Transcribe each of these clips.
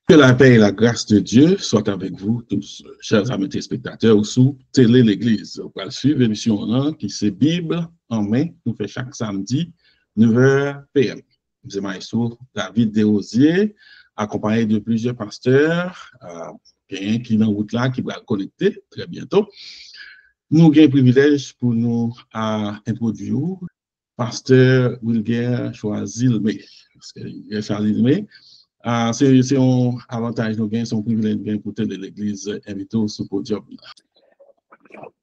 Que la paix et la grâce de Dieu soient avec vous tous, chers amis téléspectateurs, ou sous Télé l'Église. On va suivre l'émission qui c'est Bible en main, nous fait chaque samedi, 9h PM. C'est Maestro David Desrosiers, accompagné de plusieurs pasteurs, qui dans route là, qui va connecter très bientôt. Nous avons le privilège pour nous introduire pasteur Wilger Choisilmé. Parce que Choisilmé, c'est un avantage, nous gagnons son privilège de écouter de l'Église invité au podium.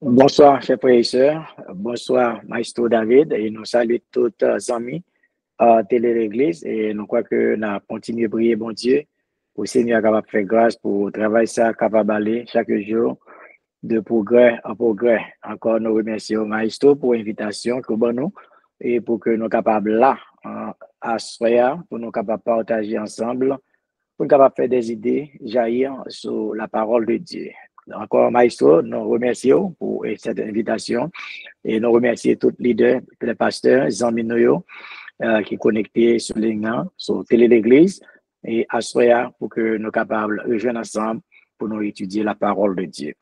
Bonsoir, chers frères et sœurs. Bonsoir, Maestro David. Et nous saluons tous les amis à Télé l'Église. Et nous croyons que nous continuons de prier, bon Dieu, pour le Seigneur capable de faire grâce pour le travail ça capable d'aller chaque jour de progrès en progrès. Encore nous remercions Maestro pour l'invitation que nous et pour que nous soyons capables là, à soir, pour nous capables de partager ensemble, pour nous capables de faire des idées jaillir sur la parole de Dieu. Encore, Maestro, nous remercions pour cette invitation et nous remercions tous les leaders, les pasteurs, les amis qui sont connectés sur l'Église, sur Télé l'Église et à soir pour que nous soyons capables de rejoindre ensemble pour nous étudier la parole de Dieu.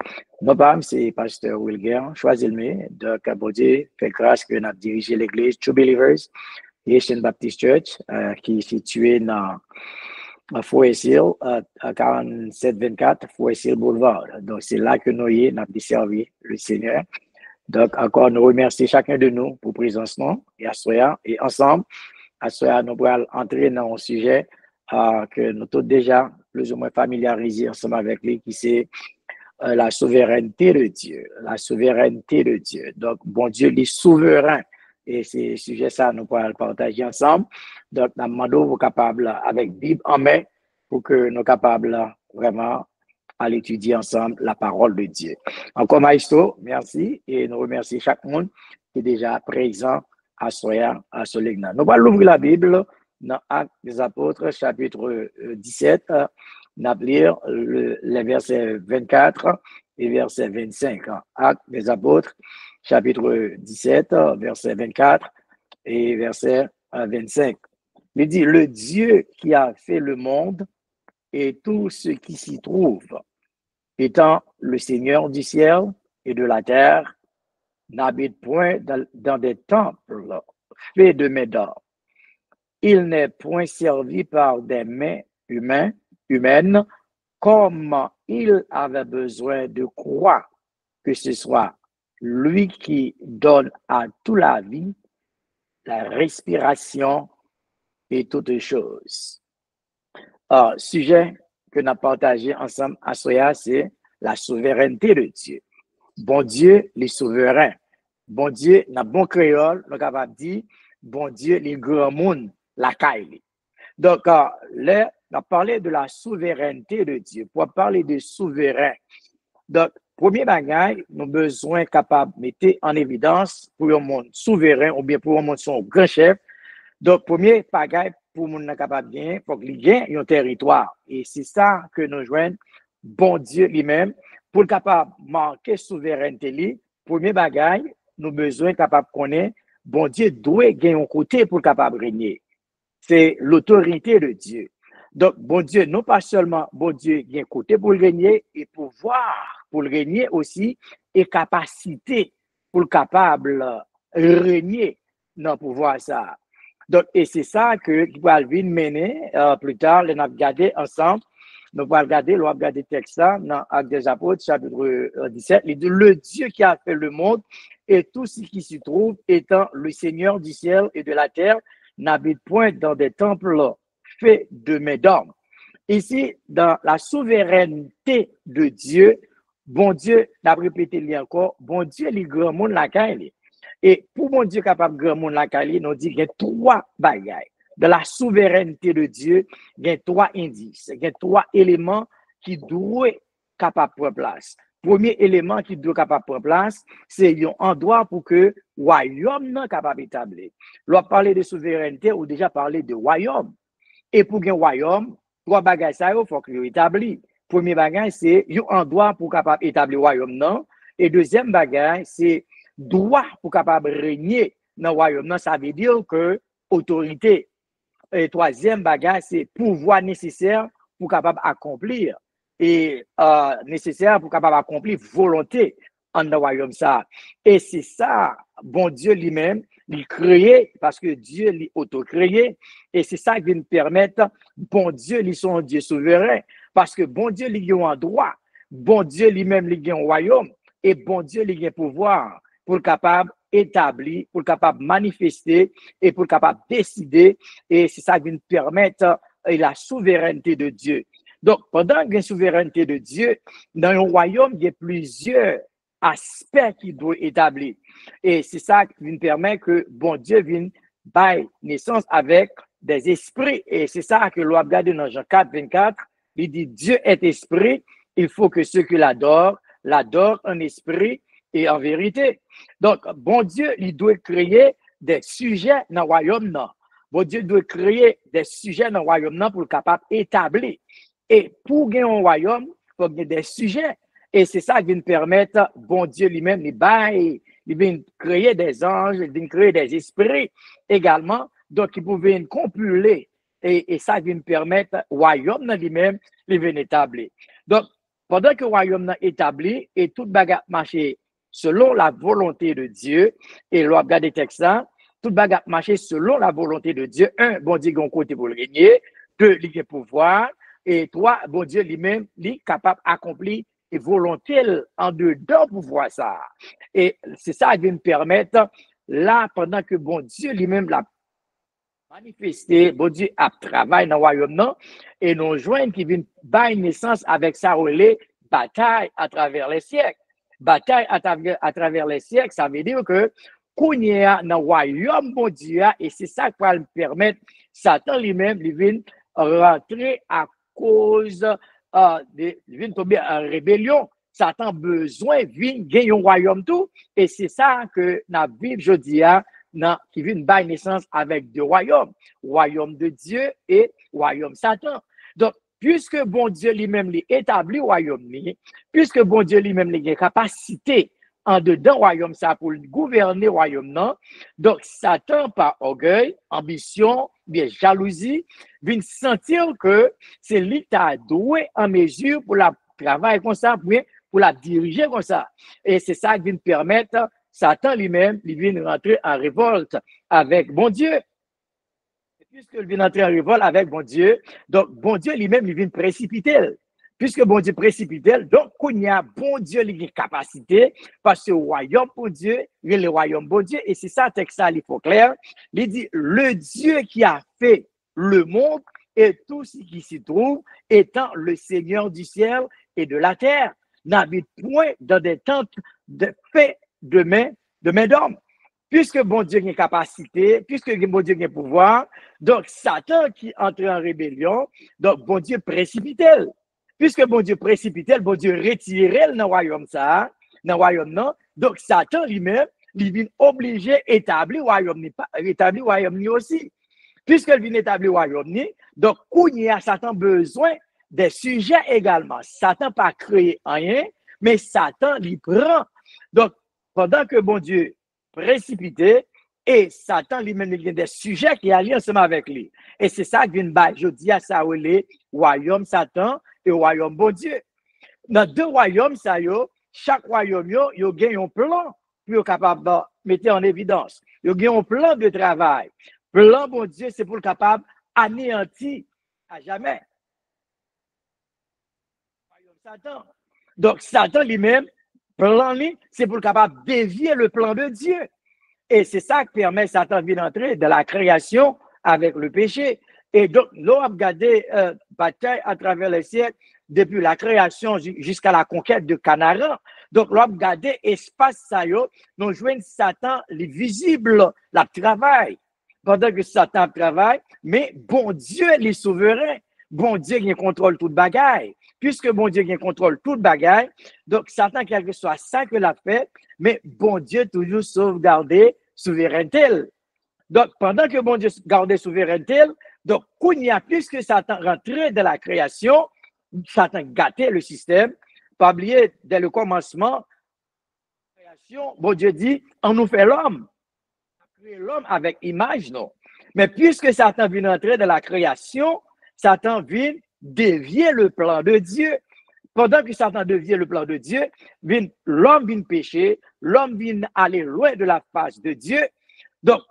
Mon père, c'est pasteur Wilger Choisilmé, donc bon Dieu, fait grâce que nous avons dirigé l'église True Believers, Haitian Baptist Church, qui est située dans Forest Hill, à 4724 Forest Hill Boulevard. Donc, c'est là que nous avons desservi le Seigneur. Donc, encore, nous remercions chacun de nous pour présence nous et et ensemble, nous allons entrer dans un sujet que nous sommes déjà plus ou moins familiarisés ensemble avec lui, qui c'est la souveraineté de Dieu. La souveraineté de Dieu. Donc, bon Dieu, il est souverain. Et c'est sujet ça, nous pourrons le partager ensemble. Donc, nous demandons vous capables, avec Bible en main, pour que nous capables vraiment à l'étudier ensemble la parole de Dieu. Encore, Maestro, merci. Et nous remercions chaque monde qui est déjà présent à ce l'église. Nous allons ouvrir la Bible dans Actes des Apôtres, chapitre 17. Nous allons lire les versets 24 et verset 25. Actes des Apôtres, chapitre 17, verset 24 et verset 25. Il dit, le Dieu qui a fait le monde et tout ce qui s'y trouve, étant le Seigneur du ciel et de la terre, n'habite point dans des temples faits de mains d'or. Il n'est point servi par des mains humaines, comme il avait besoin de croire que ce soit lui qui donne à tout la vie, la respiration et toutes choses. Sujet que nous avons partagé ensemble à Soya, c'est la souveraineté de Dieu. Bon Dieu, les souverains. Bon Dieu, dans bon créole, nous avons dit, bon Dieu, les grands monde, la caille. Donc, là, on a parlé de la souveraineté de Dieu. Pour parler de souverain, donc, premier bagage, nous avons besoin capable de mettre en évidence pour un monde souverain ou bien pour un monde son grand chef. Donc, premier bagage pour le monde capable de gagner, il faut qu'il gagne un territoire. Et c'est ça que nous joignons, bon Dieu lui-même, pour le capable de marquer souveraineté. Premier bagage, nous avons besoin capable de connaître, bon Dieu doit gagner un côté pour le capable de régner. C'est l'autorité de Dieu. Donc, bon Dieu, non pas seulement bon Dieu qui a un côté pour le régner, et pouvoir pour le régner aussi, et capacité pour le capable de régner dans le pouvoir ça. Donc, et c'est ça que qui va venir mener plus tard, nous allons regarder ensemble. Nous allons regarder le texte dans Actes des Apôtres, chapitre 17. Il dit, le Dieu qui a fait le monde et tout ce qui s'y trouve, étant le Seigneur du ciel et de la terre, n'habite point dans des temples faits de mains d'hommes. Ici, dans la souveraineté de Dieu, bon Dieu, n'a répété encore, bon Dieu, les grands monde la caille. Et pour mon Dieu capable de grand monde la caille, nous dit qu'il y a trois bagailles. De la souveraineté de Dieu, il y a trois indices, il y a trois éléments qui doivent capable prendre place. Premier élément qui doit capable prendre place, c'est un endroit pour que le royaume soit capable d'établir. Lorsqu'on parle de souveraineté, ou déjà parlé de royaume. Et pour un royaume, trois bagages, il faut qu'il établi. Premier bagage, c'est un endroit pour capable établir le royaume, non. Et deuxième bagage, c'est droit pour capable régner dans le royaume, non. Ça veut dire que autorité. Et troisième bagage, c'est pouvoir nécessaire pour capable accomplir et nécessaire pour capable accomplir volonté en le royaume ça. Et c'est ça, bon Dieu lui-même, il créé parce que Dieu l'a auto-créé. Et c'est ça qui vient permettre, bon Dieu, lui son Dieu souverain. Parce que bon Dieu, lui a un droit. Bon Dieu lui-même, lui a un royaume. Et bon Dieu, lui a un pouvoir pour capable établir, pour capable manifester et pour capable décider. Et c'est ça qui vient permettre la souveraineté de Dieu. Donc, pendant qu'il y a une souveraineté de Dieu, dans un royaume, il y a plusieurs aspects qui doivent établir. Et c'est ça qui nous permet que bon Dieu vienne bailler naissance avec des esprits. Et c'est ça que l'on a regardé dans Jean 4, 24. Il dit Dieu est esprit, il faut que ceux qui l'adorent en esprit et en vérité. Donc, bon Dieu, il doit créer des sujets dans le royaume. Bon Dieu doit créer des sujets dans le royaume pour le capable d'établir. Et pour gagner un royaume, il faut gagner des sujets. Et c'est ça qui vient permettre, bon Dieu lui-même, il vient créer des anges, il vient créer des esprits également, donc il pouvait compiler. Et ça vient permettre, le royaume lui-même, il vient établir. Donc, pendant que le royaume est établi, et tout bagarre marché selon la volonté de Dieu, et l'on regarde les textes là, tout bagarre marché selon la volonté de Dieu. Un, bon Dieu, un côté pour le régner. Deux, il a pouvoir. Et trois, bon Dieu lui-même, il est capable d'accomplir et volonté en dedans pour voir ça. Et c'est ça qui vient me permettre, là, pendant que bon Dieu lui-même l'a manifesté, bon Dieu a travaillé dans le royaume, et nous joignent qui viennent bailler naissance avec sa relais, bataille à travers les siècles. Bataille à travers les siècles, ça veut dire que qu'on y a dans le royaume, bon Dieu, et c'est ça qui va me permettre, Satan lui-même, il vient rentrer à cause vient tomber en rébellion. Satan besoin vient gagner un royaume tout. Et c'est ça que nous vivons aujourd'hui, qui vient bailler naissance avec deux royaumes. Royaume de Dieu et royaume Satan. Donc, puisque bon Dieu lui-même établit royaume, puisque bon Dieu lui-même a capacité en dedans royaume ça pour gouverner royaume non, donc Satan par orgueil, ambition, bien jalousie, vient sentir que c'est lui qui a doué en mesure pour la travailler comme ça, pour la diriger comme ça. Et c'est ça qui vient permettre Satan lui-même, il vient rentrer en révolte avec bon Dieu. Et puisqu'il vient entrer en révolte avec bon Dieu, donc bon Dieu lui-même, il vient précipiter. Puisque bon Dieu précipite, donc il y a bon Dieu qui a capacité, parce que le royaume pour Dieu, il y a le royaume bon Dieu, et c'est ça le texte, il faut clair. Il dit, le Dieu qui a fait le monde et tout ce qui s'y trouve, étant le Seigneur du ciel et de la terre, n'habite point dans des tentes de fait de main d'homme. Puisque bon Dieu a capacité, puisque bon Dieu a pouvoir, donc Satan qui entre en rébellion, donc bon Dieu précipite. Puisque bon Dieu précipitait, bon Dieu retirait dans le royaume ça, dans le royaume non. Donc Satan lui-même, il vient obligé d'établir le royaume aussi. Puisqu'il vient établir le royaume, donc il y a Satan besoin des sujets également. Satan pas créé rien, mais Satan lui prend. Donc pendant que bon Dieu précipité, et Satan lui-même il y a des sujets qui allient ensemble avec lui. Et c'est ça qui vient je dis à ça le royaume Satan et royaume bon Dieu. Dans deux royaumes, chaque royaume, il y a un plan pour capable de mettre en évidence. Il y a un plan de travail. Plan bon Dieu, c'est pour capable anéantir à jamais. Satan. Donc, Satan lui-même, plan c'est pour capable dévier le plan de Dieu. Et c'est ça qui permet Satan de d'entrer dans la création avec le péché. Et donc, l'on a regardé bataille à travers les siècles, depuis la création jusqu'à la conquête de Canaan. Donc, l'on a regardé espace ça, nous jouons Satan, les visibles, la travail. Pendant que Satan travaille, mais bon Dieu, les souverain. Bon Dieu qui contrôle toute bagaille. Puisque bon Dieu qui contrôle toute bagaille, donc Satan, quel que soit ça que l'a fait, mais bon Dieu toujours sauvegarder souveraineté. Donc, pendant que bon Dieu gardait souveraineté, donc, puisque Satan rentrait dans la création, Satan gâtait le système. Pas oublier, dès le commencement, la création, bon Dieu dit, on nous fait l'homme. On a créé l'homme avec image, non. Mais puisque Satan vient rentrer dans la création, Satan vient dévier le plan de Dieu. Pendant que Satan dévie le plan de Dieu, l'homme vient pécher, l'homme vient aller loin de la face de Dieu. Donc,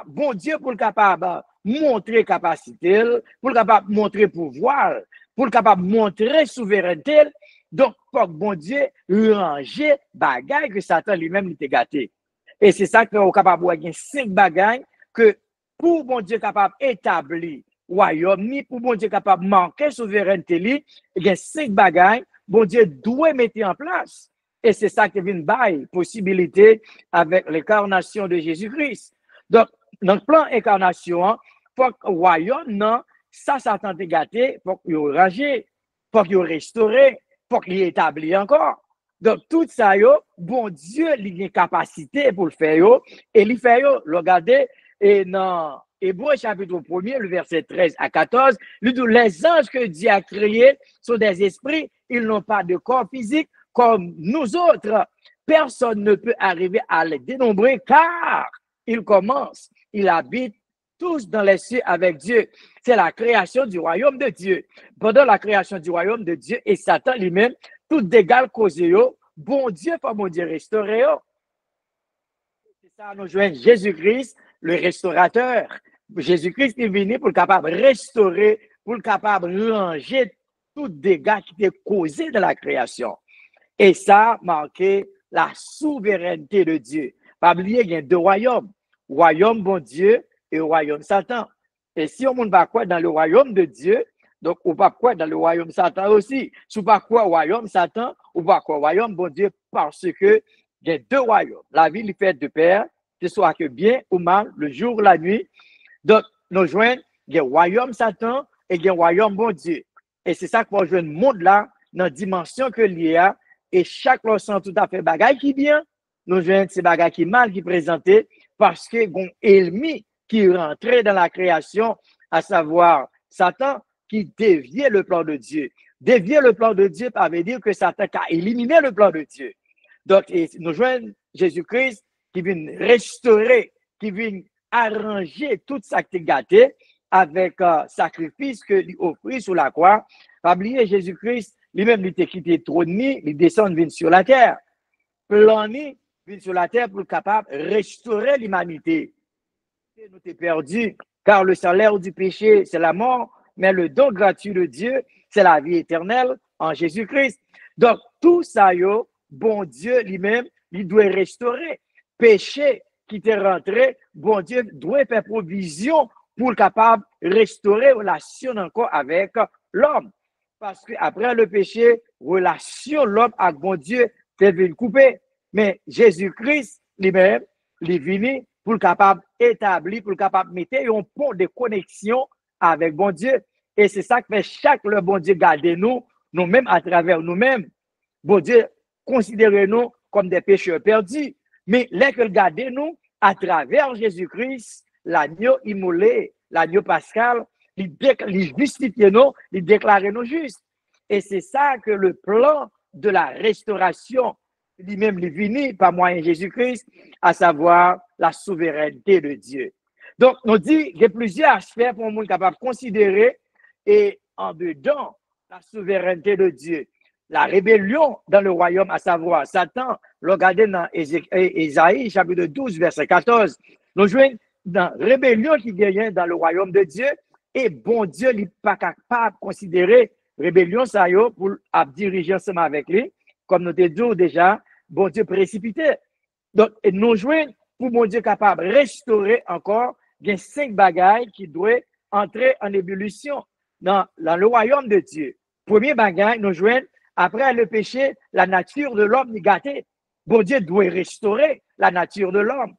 bon Dieu pour le capable montrer capacité, pour le capable montrer pouvoir, pour le capable montrer souveraineté. Donc, pour bon Dieu ranger bagaille que Satan lui-même lui gâté. Et c'est ça que est capable de gagner 5 bagailles que pour bon Dieu capable établir royaume ni pour bon Dieu capable manquer souveraineté, il y a 5 bagailles bon Dieu doit mettre en place. Et c'est ça qui vient bailler possibilité avec l'incarnation de Jésus-Christ. Donc, dans le plan incarnation, pour que le royaume, non, ça Satan est gâté, pour qu'il y rangé, pour qu'il y restauré, pour qu'il y établi encore. Donc, tout ça, bon Dieu, il a une capacité pour le faire, et il fait, regardez, et dans Hébreux chapitre 1er, le verset 13 à 14, il dit, les anges que Dieu a créés sont des esprits, ils n'ont pas de corps physique comme nous autres. Personne ne peut arriver à les dénombrer car ils commencent, ils habitent tous dans les cieux avec Dieu. C'est la création du royaume de Dieu. Pendant la création du royaume de Dieu et Satan lui-même, tout d'égal causé, bon Dieu, pas bon Dieu restauré. C'est ça, nous joignons Jésus-Christ, le restaurateur. Jésus-Christ est venu pour le capable restaurer, pour le capable ranger tout dégâts qui étaient causés de la création. Et ça marquait la souveraineté de Dieu. Pas oublier, il y a 2 royaumes. Royaume bon Dieu et royaume Satan. Et si on ne va pas dans le royaume de Dieu, donc on ne va pas dans le royaume Satan aussi. Si on ne va pas royaume Satan, on va pas royaume bon Dieu parce que il y a 2 royaumes. La vie lui fait 2 pères, que ce soit que bien ou mal, le jour ou la nuit. Donc, nous joignons, il y a royaume Satan et il y a royaume bon Dieu. Et c'est ça qu'on joue le monde là, dans la dimension que l'il y a, et chaque leçon tout à fait bagaille qui bien, nous jouons ces bagailles qui mal qui présenté parce que un ennemi qui rentrait dans la création, à savoir Satan, qui déviait le plan de Dieu. Dévier le plan de Dieu, ça veut dire que Satan a éliminé le plan de Dieu. Donc, nous jouons Jésus-Christ qui vient restaurer, qui vient arranger tout ça qui est gâté avec sacrifice que lui offrit sur la croix. Pas oublier Jésus-Christ, lui-même, il était quitté trône, il descend, vient sur la terre. Plané, vient sur la terre pour être capable de restaurer l'humanité. Nous t'es perdu, car le salaire du péché, c'est la mort, mais le don gratuit de Dieu, c'est la vie éternelle en Jésus-Christ. Donc, tout ça, bon Dieu lui-même, il doit restaurer. Péché qui t'est rentré, bon Dieu doit faire provision pour être capable de restaurer relation encore avec l'homme. Parce qu'après le péché, relation l'homme avec bon Dieu est venue couper. Mais Jésus-Christ lui-même, il est venu pour le capable d'établir, pour le capable de mettre un pont de connexion avec bon Dieu. Et c'est ça que fait chaque le bon Dieu garder nous, nous-mêmes à travers nous-mêmes. Bon Dieu, considérez-nous comme des pécheurs perdus. Mais là que garder nous à travers Jésus-Christ, l'agneau immolé, l'agneau pascal, il justifie nous, il déclare nous justes. Et c'est ça que le plan de la restauration, lui-même, il venu par moyen de Jésus-Christ, à savoir la souveraineté de Dieu. Donc, nous dit qu'il y a plusieurs aspects pour nous capable de considérer et en dedans la souveraineté de Dieu. La rébellion dans le royaume, à savoir Satan, regardez dans Ésaïe, chapitre 12, verset 14. Nous jouons dans la rébellion qui gagne dans le royaume de Dieu, et bon Dieu n'est pas capable de considérer rébellion ça pour diriger ensemble avec lui, comme nous t'avons dit déjà, bon Dieu précipité. Donc, nous jouons pour bon Dieu capable de restaurer encore, il y a 5 bagailles qui doivent entrer en ébullition dans le royaume de Dieu. Premier bagaille, nous jouons, après le péché, la nature de l'homme est gâtée. Bon Dieu doit restaurer la nature de l'homme.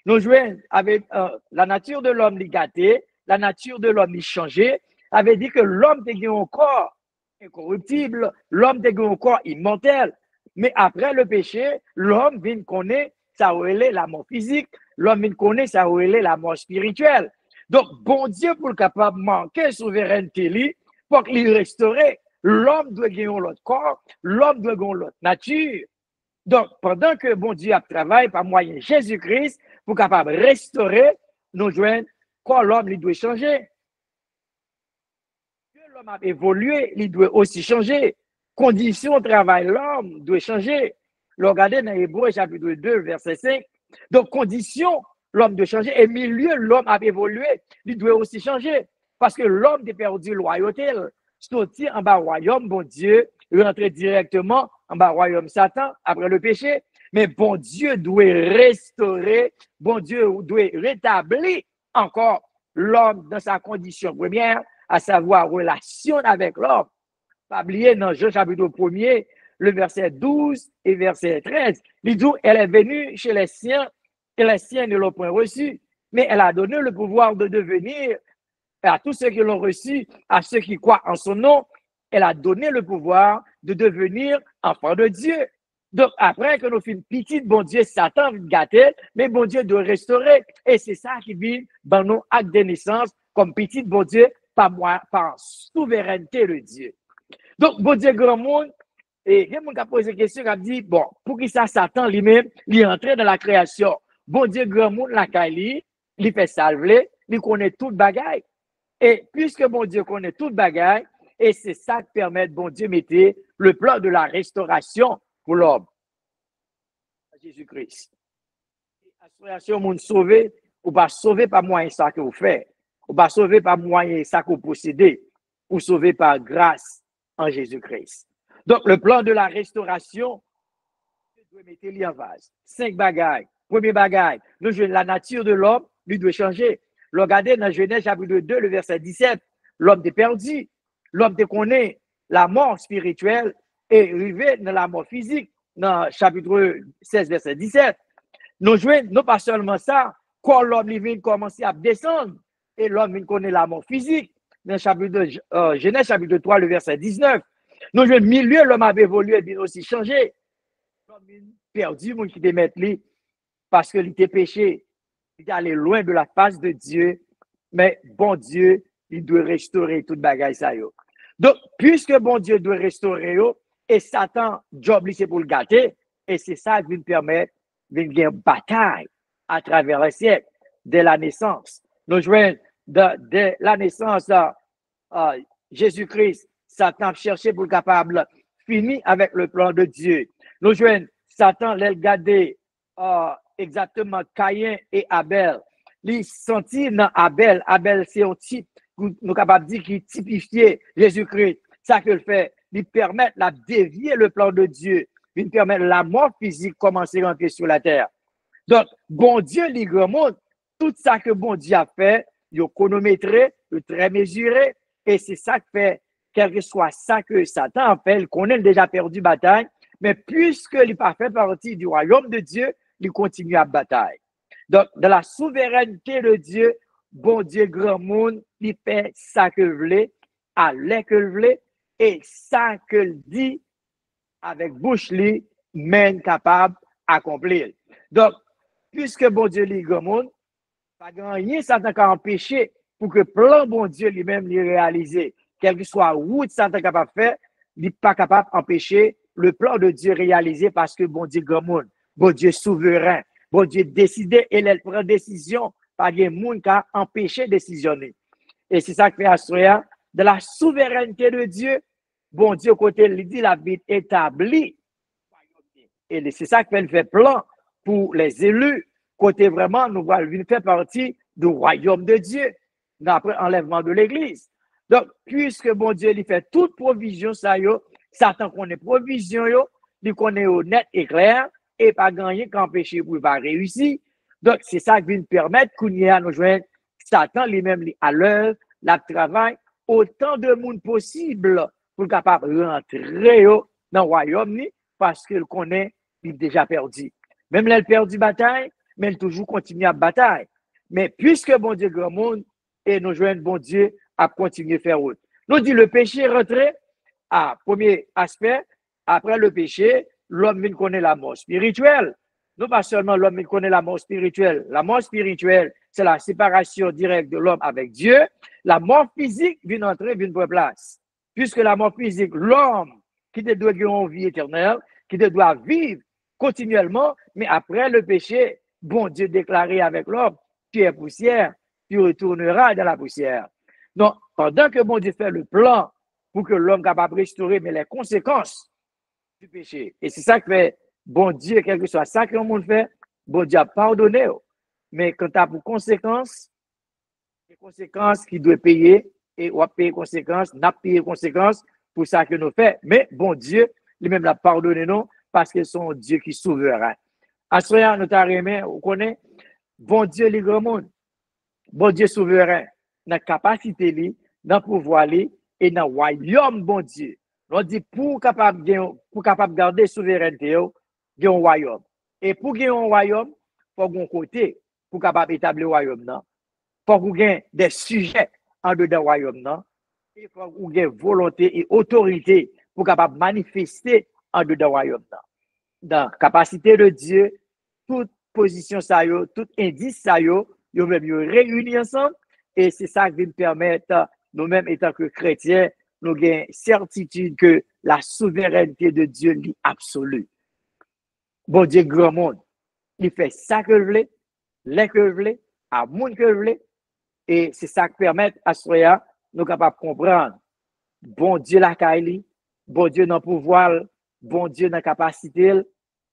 Nous jouons avec la nature de l'homme est gâtée, la nature de l'homme est changée. Ça veut dire que l'homme est un corps incorruptible, l'homme est un corps immortel. Mais après le péché, l'homme vient connaître ça relève la mort physique, l'homme vient connaître ça relève la mort spirituelle. Donc, bon Dieu, pour le capable de manquer souveraineté, pour qu'il restaure, l'homme doit gagner l'autre corps, l'homme doit gagner l'autre nature. Donc, pendant que bon Dieu a travaillé par moyen de Jésus-Christ, pour capable de restaurer, nous joignons quand l'homme doit changer. l'homme a évolué, il doit aussi changer. Condition de travail, l'homme doit changer. Regardez dans Hébreux chapitre 2, verset 5. Donc, condition, l'homme doit changer. Et milieu, l'homme a évolué, il doit aussi changer. Parce que l'homme a perdu loyauté. Sorti en bas royaume, bon Dieu, rentrer directement en bas royaume Satan après le péché. Mais bon Dieu doit restaurer, bon Dieu doit rétablir encore l'homme dans sa condition première, à savoir relation avec l'homme. Pas oublier dans Jean chapitre 1er, le verset 12 et verset 13, il dit, elle est venue chez les siens et les siens ne l'ont point reçue, mais elle a donné le pouvoir de devenir à tous ceux qui l'ont reçu, à ceux qui croient en son nom, elle a donné le pouvoir de devenir enfants de Dieu. Donc, après que nous finissons petite, bon Dieu, Satan vient gâter, mais bon Dieu doit restaurer. Et c'est ça qui vient dans nos actes de naissance, comme petit, bon Dieu, par souveraineté de Dieu. Donc, bon Dieu, grand monde, et il y a qui a posé une question, qui a dit, bon, pour qui ça, Satan lui-même, il est entré dans la création. Bon Dieu, grand monde, la Kali, il fait salver, il connaît toute bagaille. Et puisque bon Dieu connaît toute bagaille, et c'est ça qui permet, bon Dieu, mettre le plan de la restauration pour l'homme. Jésus-Christ. Restauration, moun sauvé, ou pas sauvé par moyen ça que vous faites, ou pas sauvé par moyen ça que vous possédez, ou sauvé par grâce en Jésus-Christ. Donc, le plan de la restauration, Dieu doit mettre lui en vase. 5 bagailles. Premier bagaille, la nature de l'homme, lui doit changer. Regardez dans Genèse chapitre 2, le verset 17, l'homme est perdu, l'homme te connaît la mort spirituelle et arrivé dans la mort physique, dans chapitre 16, verset 17. Nous jouons, non pas seulement ça, quand l'homme vient commencer à descendre, et l'homme connaît la mort physique, dans Genèse chapitre 3, le verset 19. Nous jouons milieu, l'homme a évolué, bien aussi changé. L'homme perdu, mon qui te met lui, parce qu'il était péché. Il est allé loin de la face de Dieu, mais bon Dieu, il doit restaurer toute bagaille ça yo. Donc, puisque bon Dieu doit restaurer yo, et Satan, job c'est pour le gâter, et c'est ça qui nous permet de gagner une bataille à travers les siècles, dès la naissance. Nous jouons dès la naissance Jésus-Christ, Satan cherchait pour le capable finir avec le plan de Dieu. Nous jouons Satan l'a gardé exactement Caïn et Abel. Il sentit dans Abel, c'est un type, nous capables de dire qui typifiait Jésus-Christ. Ça que le fait, il permet de dévier le plan de Dieu, il permet la mort physique commencer à rentrer sur la terre. Donc, bon Dieu, les grands mondes, tout ça que bon Dieu a fait, il a chronométré, il a très mesuré, et c'est ça qui fait, quel que soit ça que Satan a fait, il connaît déjà perdu bataille, mais puisque il n'a pas fait partie du royaume de Dieu, il continue à bataille. Donc, dans la souveraineté de Dieu, bon Dieu, grand monde, il fait ça que vous voulez, à l'air que vous voulez, et ça que le dit avec bouche li, même capable d'accomplir. Donc, puisque bon Dieu, les grand monde, pas rien Satan qui a empêché pour que le plan bon Dieu lui-même l'ait réalisé. Quel que soit route Satan capable de faire, il n'est pas capable d'empêcher le plan de Dieu réalisé parce que bon Dieu, grand monde, bon Dieu souverain, bon Dieu décidé et il prend décision, pas de monde qui a empêché de décisionner. Et c'est ça qui fait assurer de la souveraineté de Dieu, bon Dieu, côté, il dit la vie établie. Et c'est ça qui fait le plan pour les élus, côté vraiment, nous voulons faire partie du royaume de Dieu, après enlèvement de l'Église. Donc, puisque bon Dieu, il fait toute provision, ça y est, Satan connaît provision, il connaît honnête et clair, et pas gagner qu'empêcher pour pas réussir. Donc, c'est ça qui vient permettre qu'on y a nous joindre Satan lui-même à l'œuvre, la travail, autant de monde possible pour capable rentrer dans le royaume, parce qu'il connaît, il est déjà perdu. Même là, il perdu bataille, mais il toujours continue à bataille. Mais puisque bon Dieu grand monde, et nous joignons bon Dieu à continuer à faire autre. Nous dit le péché rentré à premier aspect, après le péché, l'homme connaît la mort spirituelle. Non pas seulement l'homme connaît la mort spirituelle. La mort spirituelle, c'est la séparation directe de l'homme avec Dieu. La mort physique vient entrer, vient prendre place. Puisque la mort physique, l'homme qui doit avoir une vie éternelle, qui doit vivre continuellement, mais après le péché, bon Dieu déclaré avec l'homme, tu es poussière, tu retourneras dans la poussière. Donc, pendant que bon Dieu fait le plan pour que l'homme capable de restaurer, mais les conséquences du péché. Et c'est ça que fait bon Dieu, quel que soit ça que le monde fait, bon Dieu a pardonné. Mais quand tu as pour conséquence, les conséquences qu'il doit payer, et on va payer conséquences, n'a payé conséquences pour ça que nous fait. Mais bon Dieu, lui-même l'a pardonné, non, parce que c'est un Dieu qui est souverain. À ce moment, nous t'arrêtons, on connaît, bon Dieu, les grands mondes, bon Dieu souverain, dans la capacité, dans le pouvoir, et dans le royaume, bon Dieu. On dit pour capable garder la souveraineté, il y a un royaume. Et pour gagner un royaume, il faut un côté pour capable établir le royaume. Il faut qu'on ait des sujets en dedans du royaume. Il faut qu'on ait volonté et autorité pour capable manifester en dedans du royaume. Dans la capacité de Dieu, toute position, tout indice, ils même réunis ensemble. Et c'est ça qui va nous permettre, nous-mêmes, étant que chrétiens, nous avons certitude que la souveraineté de Dieu est absolue. Bon Dieu, grand monde, il fait ça que je voulais, les que je voulais, à monde que je voulais. Et c'est ça qui permet à ce moment nous capables de comprendre. Bon Dieu, la Kaili, bon Dieu dans le pouvoir, bon Dieu dans la capacité,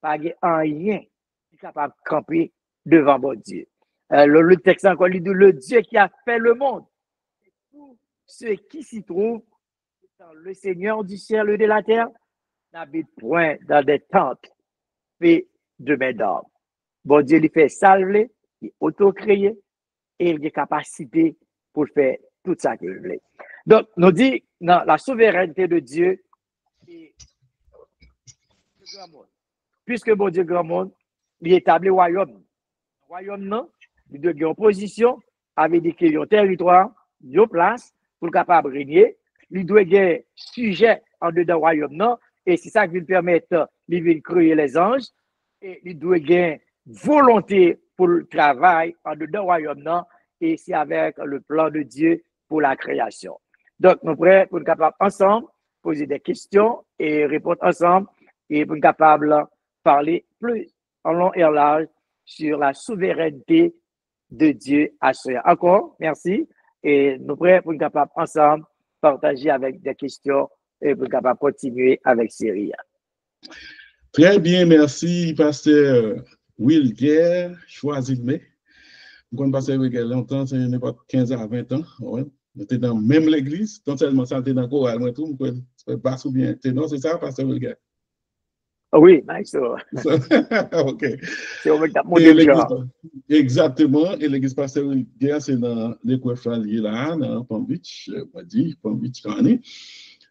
pas rien qui est capable de camper devant bon Dieu. Le texte encore dit le Dieu qui a fait le monde. Tous ceux qui s'y trouvent, le Seigneur du ciel et de la terre, n'habite point dans des tentes faites de main d'homme. Bon Dieu lui fait salver, il auto-créé et il a capacité pour faire tout ça qu'il voulait. Donc, nous dit dans la souveraineté de Dieu, puisque bon Dieu grand monde, il établit le royaume. Le royaume, non, il doit avoir une position avec des un territoire, une place pour capable de régner. Il doit avoir un sujet en dedans du royaume, non, et c'est ça qui lui permet de créer les anges. Et il doit avoir une volonté pour le travail en dedans du royaume, non, et c'est avec le plan de Dieu pour la création. Donc, nous sommes prêts pour être capables ensemble poser des questions et répondre ensemble et pour être capables de parler plus en long et en large sur la souveraineté de Dieu à soi. Encore, merci. Et nous sommes prêts pour être capables ensemble partager avec des questions et pour être capables de continuer avec Syria. Très bien, merci, pasteur Wilger, Choisis-le. Quand pasteur Wilger, longtemps, c'est n'importe 15 à 20 ans. Ouais. J'étais dans même l'église, non seulement ça, j'étais dans le choral, moi tout, je pas ou bien. Non, c'est ça, pasteur Wilger? Oui, nice. OK. C'est au moment exactement. Et l'église pasteur Wilger, c'est dans l'école Fralier là, dans Palm Beach, on dit, Palm Beach, Cannes.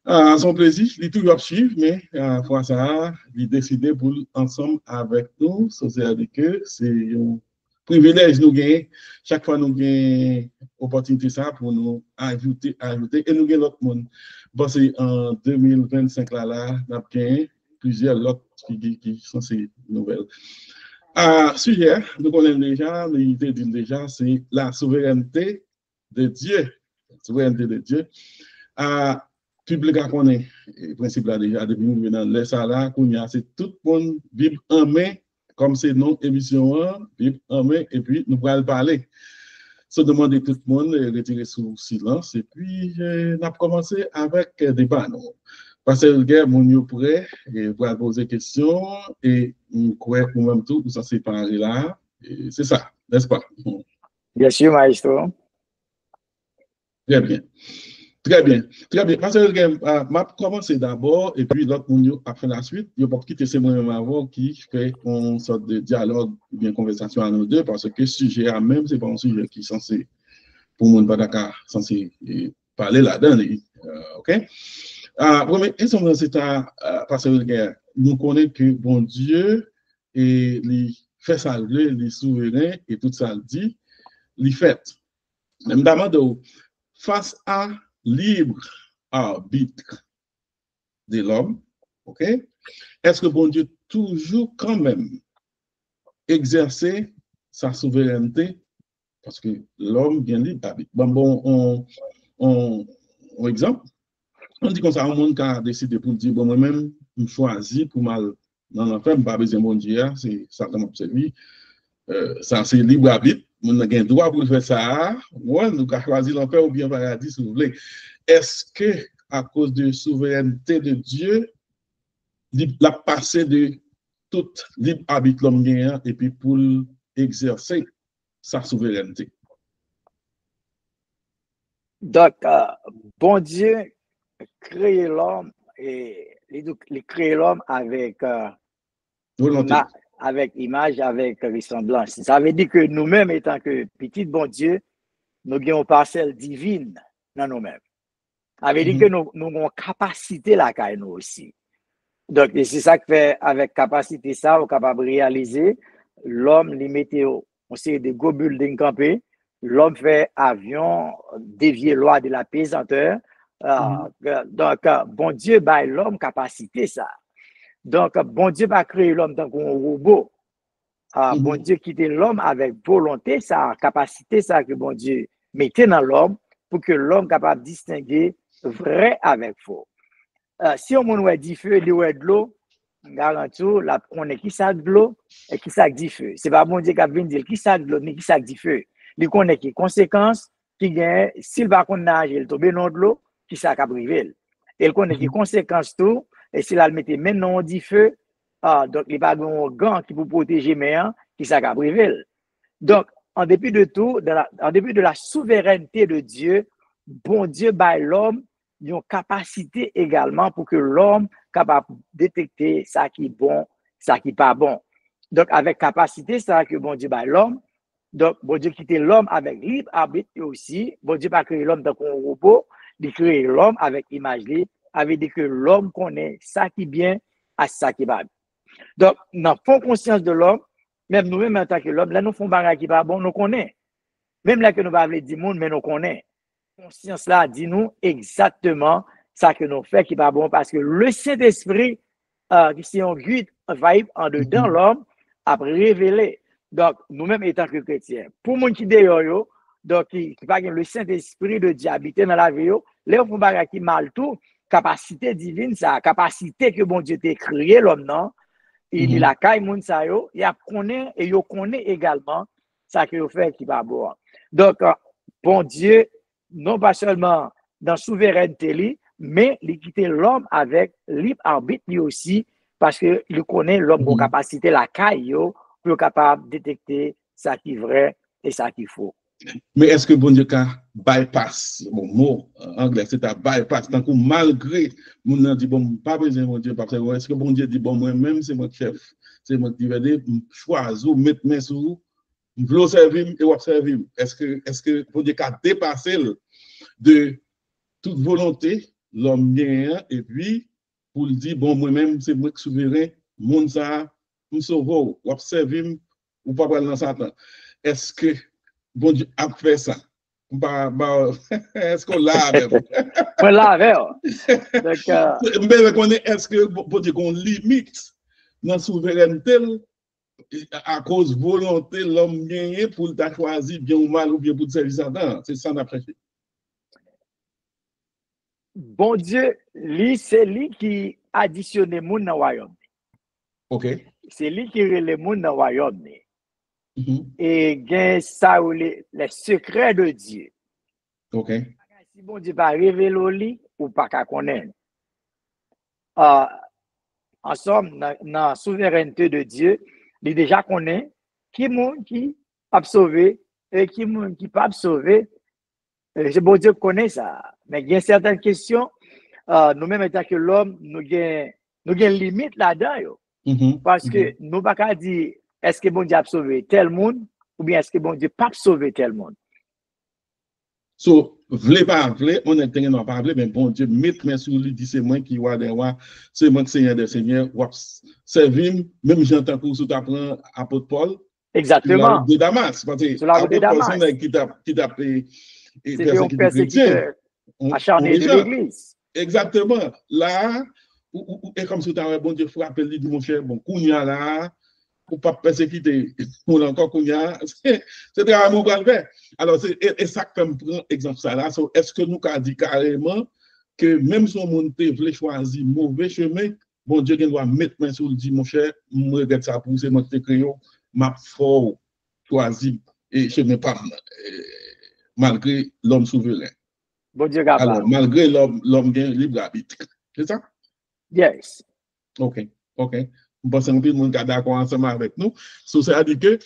À son plaisir, il est toujours suivre, mais à fois ça, il a décidé pour ensemble avec nous, c'est-à-dire que c'est un privilège nous gagner. Chaque fois nous gagnons opportunité ça pour nous ajouter, et nous gagnons l'autre monde. Bon, c'est en 2025 là, nous avons plusieurs autres qui sont ces nouvelles. Sujet, nous connaissons déjà, l'idée déjà, c'est la souveraineté de Dieu. La souveraineté de Dieu. Public à connaître, le principe là déjà, depuis nous venons dans les salles, c'est tout le monde vivre en main, comme c'est non émission, vivre en main, et puis nous allons parler. Se demander tout le monde de retirer sous silence, et puis nous avons commencé avec des panneaux. Parce que le gars, mon prêt, et pour poser des questions, et nous croyons pour même tout, pour s'en séparer là, c'est ça, n'est-ce pas? Bien sûr, maestro. Très bien. Très bien, très bien. Parce que je vais commencer d'abord et puis l'autre monde après la suite. Il n'y a pas quitter ces moyens avant qui fait une sorte de dialogue ou bien conversation à nous deux parce que le sujet à même, ce n'est pas un sujet qui est censé, pour le monde pas censé parler là-dedans. OK? Première question, c'est parce que nous connaissons que bon Dieu et il fait ça, il est souverain et tout ça le dit, il fait. Même d'abord, face à libre arbitre de l'homme, ok? Est-ce que bon Dieu toujours quand même exercer sa souveraineté parce que l'homme vient libre d'arbitre. Bon, on exemple, on dit qu'on ça un monde qui a décidé pour dire bon moi-même je choisis pour mal dans l'enfer, pas besoin de bon Dieu, c'est ça comme observé. Ça c'est libre arbitre, nous avons droit pour faire ça. Moi, nous avons choisi l'enfer ou bien le paradis, si vous voulez. Est-ce que, à cause de la souveraineté de Dieu, la passé de tout libre arbitre l'homme gagnant et puis pour exercer sa souveraineté? Donc, bon Dieu créé l'homme et il crée l'homme avec avec image, avec ressemblance. Ça veut dire que nous-mêmes, étant que petit bon Dieu, nous avons une parcelle divine dans nous-mêmes. Ça veut dire que nous avons une capacité là, nous aussi. Donc, c'est ça que fait avec capacité ça, on est capable de réaliser. L'homme, il mettait on sait des gros buildings campés. L'homme fait avion, dévier loi de la pesanteur. Donc, bon Dieu, bah, l'homme capacité ça. Donc, bon Dieu va créer l'homme tant qu'un robot. Bon Dieu quitte l'homme avec volonté, ça, capacité, ça que bon Dieu mettait dans l'homme pour que l'homme capable de distinguer vrai avec faux. Si on a dit feu, il y a de l'eau, garantie, on est qui ça de l'eau et qui ça dit feu. C'est pas bon Dieu qui a venu dire qui ça de l'eau, ni qui ça dit feu. Il connaît qui conséquences qui gagne, s'il va qu'on nage, il tombe dans de l'eau, qui ça a privé. Il connaît qui conséquences tout, et s'il a mettre maintenant dit feu, donc il n'y a pas de gants qui pour protéger mais qui ça a privé. Donc, en dépit de tout, en dépit de la souveraineté de Dieu, bon Dieu by l'homme une capacité également pour que l'homme capable de détecter ça qui est bon, ça qui n'est pas bon. Donc, avec capacité, ça que bon Dieu by l'homme, donc bon Dieu quitte l'homme avec libre arbitre et aussi, bon Dieu pas créé l'homme dans un robot, il crée l'homme avec image libre, avec dit que l'homme connaît ça qui est bien à ça qui est pas. Donc, dans la conscience de l'homme, même nous-mêmes en tant que l'homme, là nous faisons des qui pas bon, nous connaissons. Même là que nous ne parlons pas du monde, mais nous connaissons. Conscience là dit nous exactement ça que nous faisons qui n'est pas bon parce que le Saint-Esprit qui c'est un guide vibe en dedans l'homme a révélé. Donc nous-mêmes étant que chrétiens, pour les gens qui dehors donc qui pas le Saint-Esprit de Dieu habiter dans la vie, là on font bagarre qui mal tout, capacité divine ça, capacité que bon Dieu t'a créé l'homme non, il a caille moun ça yo, il a connaît et yo connaît également ça que yo fait qui pas bon. Donc bon Dieu non pas seulement dans la souveraineté, mais il quitte l'homme avec libre arbitre lui aussi, parce qu'il connaît l'homme pour capacité, la caille, pour capable de détecter ça qui est vrai et ça qui est faux. Mais est-ce que bon Dieu quand bypass, bon mot anglais, c'est un bypass, donc malgré, mon dit bon, pas besoin bon Dieu, parce que est-ce que bon Dieu dit bon, moi-même, c'est mon chef, c'est moi qui vais choisir, mettre mes sous, je veux servir et observer. Est-ce que bon Dieu a dépassé de toute volonté, l'homme bien, et puis, pour le dire, bon, moi-même, c'est moi qui souverain, mon ça, me sauve, observer, ou pas parler dans Satan. Est-ce que bon Dieu a fait ça? Est-ce qu'on l'a avec? On l'a avec. Mais est-ce que bon Dieu qu'on limite dans la souveraineté à cause de volonté l'homme gagné pour t'a choisi bien ou mal ou bien pour servir Satan? C'est ça d'après. Bon Dieu, c'est lui qui additionne les gens dans le royaume. OK. C'est lui qui relève les gens dans le royaume. Et gagne ça les secrets de Dieu. OK. Si bon Dieu pas révéler au lit ou pas qu'à connaître. En somme, dans la souveraineté de Dieu, il déjà connaît qui monde qui a sauvé et qui monde qui pas sauvé. C'est bon Dieu connaît ça. Mais il y a certaines questions, nous-mêmes étant que l'homme, nous avons limite là-dedans. Parce que nous ne pouvons pas dire est-ce que bon Dieu a sauvé tel monde ou bien est-ce que bon Dieu pas sauvé tel monde. So, vle pas vle, on est non pas vle, mais bon Dieu, mettez mes sous lui, dit c'est moi qui vois des rois, c'est moi qui Seigneur des Seigneurs, servir, même j'entends pour sous t'apprend apôtre Paul. Exactement. De Damas, parce que apôtre Paul, c'est qui t'a persécuté acharné de l'église. Exactement. Là, et comme si tu avais bon Dieu frappé, lui dit mon cher, bon, Kounia là, pour pas persécuter, pour encore Kounia, c'est travail mon bras faire. Alors, et ça comme prend exemple ça là, est-ce que nous avons dit carrément que même si on voulait choisir mauvais chemin, bon Dieu doit mettre main sur le dit mon cher, je regarde ça pour c'est moi qui t'ai créé, m'a fort choisi et je n'ai pas, malgré l'homme souverain. Bon Dieu capable. Alors, malgré l'homme bien libre arbitre. C'est ça? Yes. OK. OK. Je pense que tout le monde est d'accord ensemble avec nous. So, ça veut dire que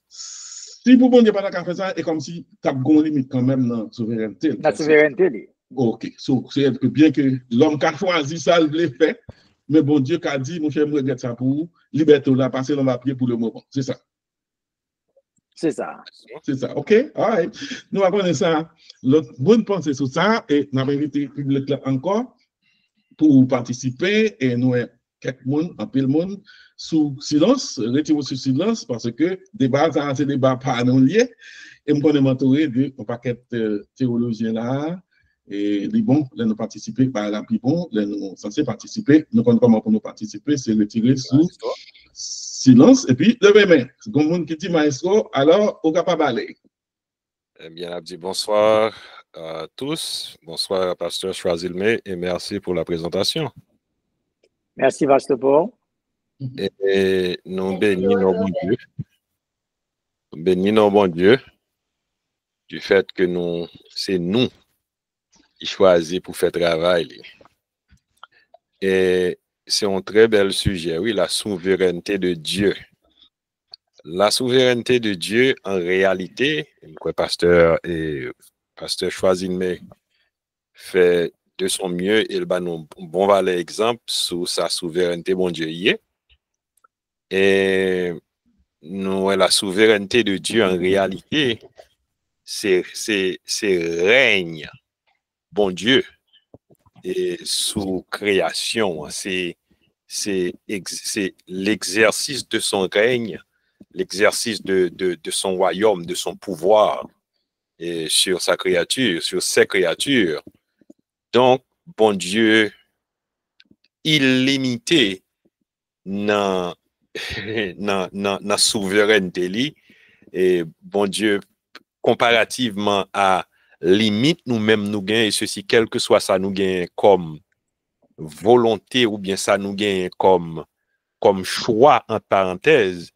si vous ne pas faire ça, c'est comme si tu as une limite quand même dans la souveraineté. La souveraineté. OK. So, c'est bien que l'homme qui a choisi ça, il l'a fait. Mais bon Dieu qui a dit, mon cher, je regrette ça pour vous. Liberté, on a passé dans la pied pour le moment. C'est ça. C'est ça. C'est ça. OK? All right. Nous avons ça. L'autre bonne pensée sur ça et nous avons invité le public là encore pour participer et nous quelques monde, un peu le monde, sous silence, retirez sous silence parce que débat, c'est débat pas non lié. Et je connais mentoré de un paquet de théologiens là. Et les bons, là, nous participer par la plus bon, là, nous censés participer. Nous connaissons comment pour nous participer, c'est retirer sous silence. Et puis, levez main. C'est comme monde qui dit maestro, alors, au capable aller. Eh bien, Abdi, bonsoir à tous. Bonsoir, Pasteur Choisilmé, et merci pour la présentation. Merci, Pasteur Paul. Et nous bénissons bon Dieu. Nous bénissons bon Dieu du fait que c'est nous qui choisissons pour faire travail. Et c'est un très bel sujet, oui, la souveraineté de Dieu. La souveraineté de Dieu, en réalité, Pasteur Choisilmé fait de son mieux, il va nous bon valer exemple sur sa souveraineté, bon Dieu y est. Et nous, la souveraineté de Dieu, en réalité, c'est règne, bon Dieu, et sous création, c'est l'exercice de son règne, l'exercice de son royaume, de son pouvoir et sur sa créature, sur ses créatures. Donc, bon Dieu, illimité dans la souveraineté, et bon Dieu, comparativement à limite nous-mêmes nous gagnons, et ceci, quel que soit ça nous gagne comme volonté ou bien ça nous gagne comme choix, en parenthèse,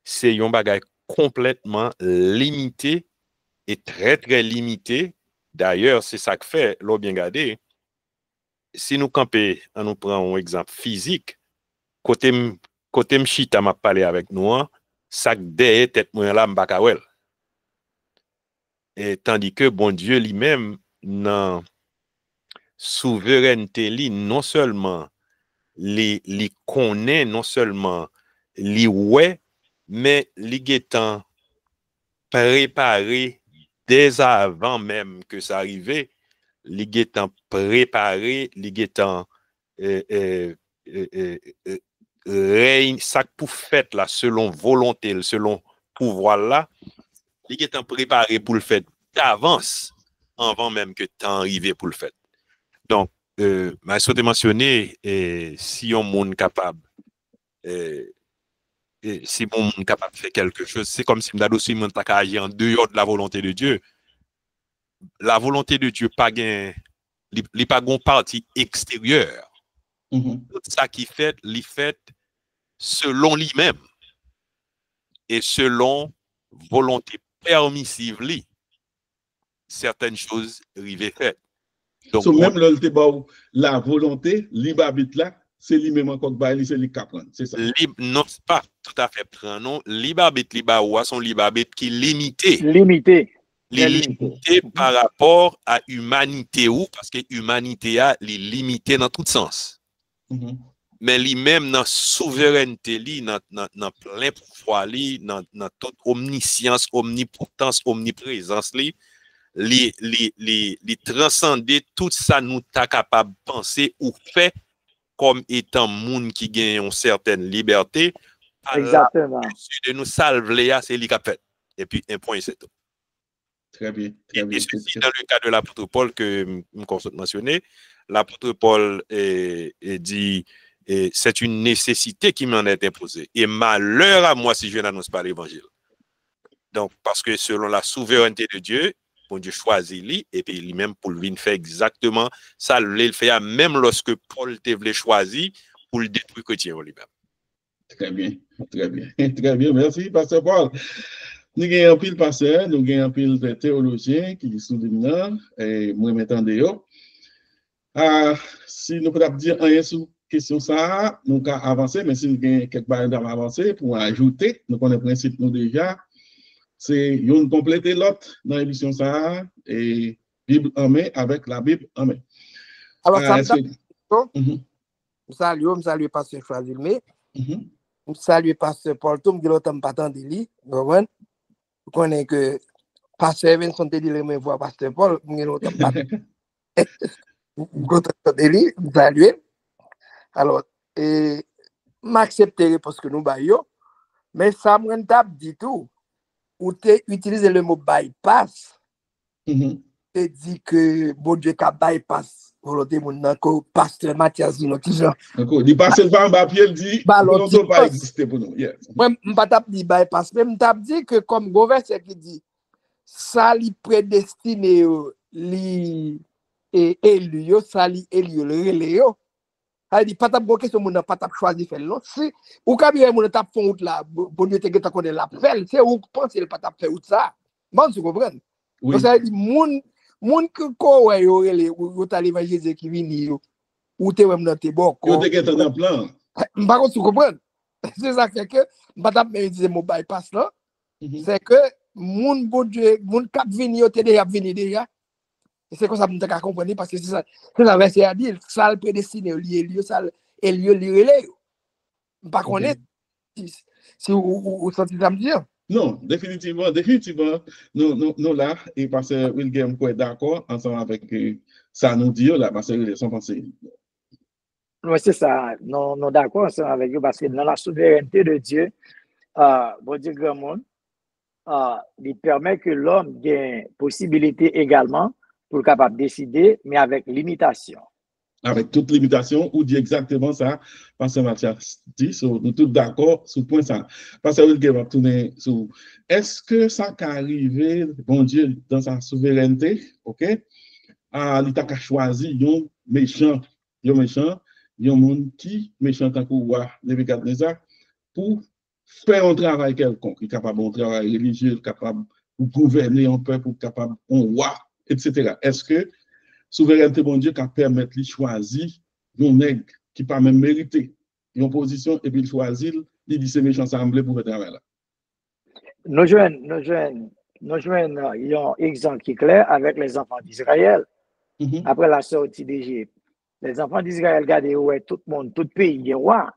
c'est un bagage complètement limité et très, très limité. D'ailleurs, c'est ça que fait, l'on bien gardé. Si nous campons, on nous prend un exemple physique, côté m'chita m'a parlé avec nous, ça derrière tête moi là m'bakawel. Et tandis que bon Dieu lui-même dans souveraineté li non seulement li connaît, non seulement li ouais, mais li étant préparé dès avant même que ça arrivait, li étant préparé, li étant règne, ça pour fait là, selon volonté, selon pouvoir là, il est préparé pour le faire d'avance, avant même que temps arrivé pour le faire. Donc, je souhaite mentionner, si on monde capable, si on monde capable de faire quelque chose, c'est comme si on a aussi mon agir en dehors de la volonté de Dieu. La volonté de Dieu pas gain, il pas une partie extérieure. Tout ça qui fait, il fait selon lui-même et selon volonté permissive li, certaines choses arrivent faites. Donc, so, même la volonté, libre-arbitre là, c'est lui-même encore qui c'est lui qui apprend, c'est ça? Non, c'est pas tout à fait prendre, non. Libre-arbitre, son libre-arbitre qui est limité. Limité par rapport à l'humanité, parce que l'humanité est limitée dans tout sens. Mais lui-même, dans la souveraineté, dans plein pouvoir, dans toute omniscience, omnipotence, omniprésence, li transcender tout ça nous ta capable de penser ou fait comme étant monde qui gagne une certaine liberté. Exactement. De nous salver, c'est lui qui a fait. Et puis, un point, c'est tout. Très bien. Très bien. Et ceci, dans le cas de l'apôtre Paul que je mentionné, l'apôtre Paul dit c'est une nécessité qui m'en est imposée. Et malheur à moi si je n'annonce pas l'évangile. Donc, parce que selon la souveraineté de Dieu, bon Dieu choisit lui, et puis lui-même pour lui faire exactement ça, il fait même lorsque Paul te voulait choisir pour le détruire chrétien lui-même. Très bien, très bien, très bien. Merci, Pasteur Paul. Nous avons un pile pasteur, nous avons un pile de théologiens qui sont dominants, et moi, m'entendez. Si nous pouvons dire rien sur question ça, nous pouvons avancer, mais si nous avons quelques barres d'avancer pour ajouter, nous connaissons le principe nous déjà, c'est une compléter l'autre dans l'émission ça, et Bible en main avec la Bible en main. Alors, ça me salue pasteur Choisil, mais je salue pasteur Paul Tom, qui l'autre pas tant de lui, vous connaissez que pasteur Vincent te dit le voir pasteur Paul, je l'autre pas de lui, je salue. Alors, m'accepter parce que nous baillons, mais ça me rentable du tout. Ou tu utilises le mot bypass, tu dis que bon Dieu qui bypass volonté mon que pasteur Mathias dit l'autre genre. Il passe par papier, il dit volonté pas exister pour nous. Moi je pas tap dit bypass, mais je tap dit que comme gouvernement qui dit ça li prédestiné li et élu ça li élu le relé yo. Elle dit pas tap bon question mon pas tap choisi faire non si ou ka bien mon tap font route là bon Dieu te geta connaît la faire c'est ou penser le pas tap faire route ça. Bon tu comprends? Parce que dit moun que ko ouais yo relé ou ta l'évangile qui vini yo ou te même dans tes bon yo te geta dans plan. Par contre tu comprends? C'est ça fait que pas tap utiliser mon bypass là. C'est que moun bon Dieu moun cap vini yo te déjà vini déjà. C'est comme ça que nous avons compris parce que c'est ça verset à dire ça le prédestiné lieu ça et lieu relé pas connaître si vous sentez ça me dire non définitivement nous là et parce que William est d'accord ensemble avec ça nous dit là parce que son pensée oui c'est ça non d'accord ensemble avec eux parce que dans la souveraineté de Dieu bon Dieu grand monde il permet que l'homme ait possibilité également pour capable décider, mais avec limitation. Avec toute limitation, ou dit exactement ça, parce que Mathias dit, nous sommes tous d'accord sur le point ça. Parce que va tourner sur est-ce que ça peut arriver, bon Dieu, dans sa souveraineté, ok, l'État a choisi un méchant, un monde qui méchant tant que roi Nebuchadnezzar pour faire un travail quelconque, il est capable de travail religieux, capable de gouverner un peuple, capable un roi, etc. Est-ce que souveraineté bon Dieu qui permet de choisir un nègre qui pas même mérité une position et puis il choisit, il dit c'est méchant assemblée pour faire travail là. Nous jouons un exemple qui est clair avec les enfants d'Israël. Après la sortie d'Égypte. Les enfants d'Israël regardent ouais, tout le monde, tout le pays, il y a un roi.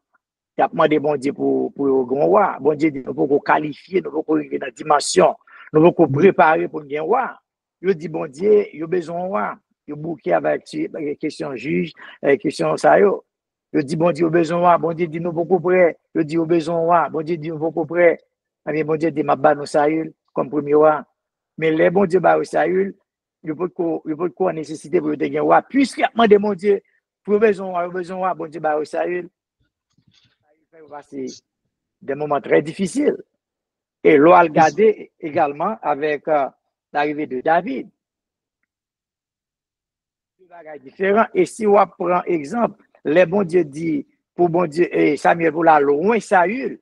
Il a demandé bon Dieu pour le grand roi. Bon Dieu dit, nous pouvons qualifier, nous pouvons arriver dans la dimension, nous pouvons préparer pour le grand roi. Il dit, bon Dieu, il a besoin de roi. Il a bouqué avec les questions juges, les questions ça. Il dit, bon Dieu, il a besoin de roi. Bon Dieu dit, nous pouvons prêts. Il dit, il a besoin de roi. Bon Dieu dit, nous pouvons prêts. Mais bon Dieu dit, ma banne au Saül comme premier roi. Mais les bon Dieu, au Saül, il peut quoi nécessité pour le roi. Puisqu'il a demandé, mon Dieu, pour besoin de roi, bon Dieu, au Saül. C'est des moments très difficiles. Et l'on a regardé également avec l'arrivée de David. Différent. Et si on prend exemple, les bon Dieu dit pour bon Dieu et Samuel pour la loin Saül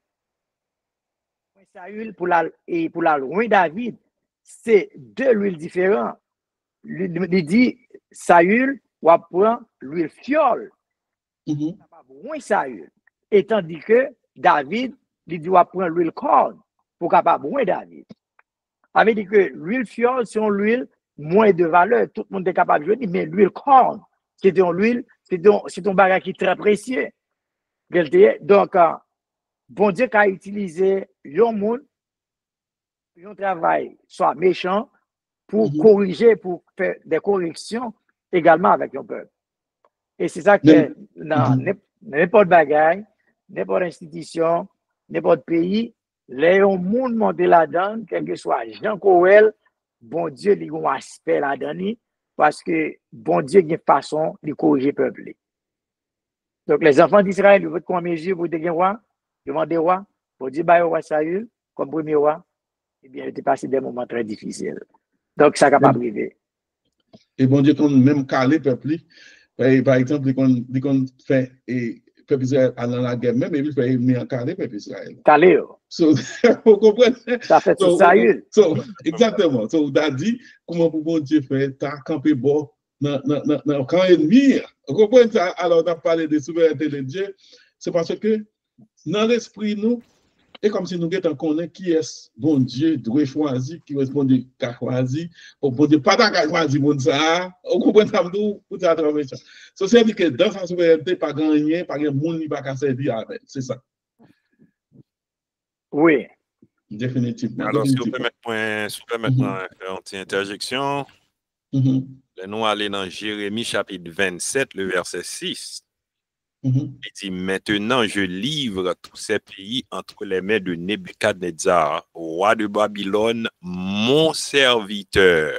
pour la loin David, c'est deux l'huile différentes. Il dit Saül ou prend l'huile fiole. Loin Saül. Et tandis que David, il doit prendre l'huile corne pour capable moins David. Ça veut dire que l'huile fiole, c'est une huile moins de valeur. Tout le monde est capable de dire, mais l'huile corne, c'est une huile, c'est un bagage qui est très précieux. Donc, bon Dieu qui a utilisé un monde, un travail, soit méchant, pour corriger, pour faire des corrections également avec un peuple. Et c'est ça que n'importe bagage, n'importe institution, n'importe pays, les monde monte là-dedans, quel que soit Jean Coel, bon Dieu, il y a un aspect là-dedans, parce que bon Dieu, il y a une façon de corriger le peuple. Donc, les enfants d'Israël, ils veulent qu'on mesure pour des rois, demander roi, bon Dieu, bah, roi Saül, comme premier roi, eh bien, il est passé des moments très difficiles. Donc, ça n'a pas privé. Et bon Dieu, quand même calé le peuple, par exemple, quand fait peuple Israël dans la guerre même, et puis il fait ennemi en carré, peuple Israël. Calé. So, vous comprenez? Ça fait tout ça. Exactement. So, on a dit, comment pour bon Dieu fait, t'as campé bon dans le camp ennemi. Vous comprenez ça? Alors, on a parlé de souveraineté de Dieu. C'est parce que dans l'esprit, nous, et comme si nous connaissions qui est bon Dieu doit choisir, qui est bon Dieu qui a choisi, ou bon Dieu pas qu'à choisir bon ça, vous comprenez ça, pour ça travers ça. Ça veut dire que dans sa souveraineté, pas gagner, pas de monde qui va servir avec, c'est ça. Oui. Définitivement. Alors, si vous permettez une petite interjection, nous allons dans Jérémie chapitre 27, le verset 6. Il dit, maintenant je livre tous ces pays entre les mains de Nebuchadnezzar, roi de Babylone, mon serviteur.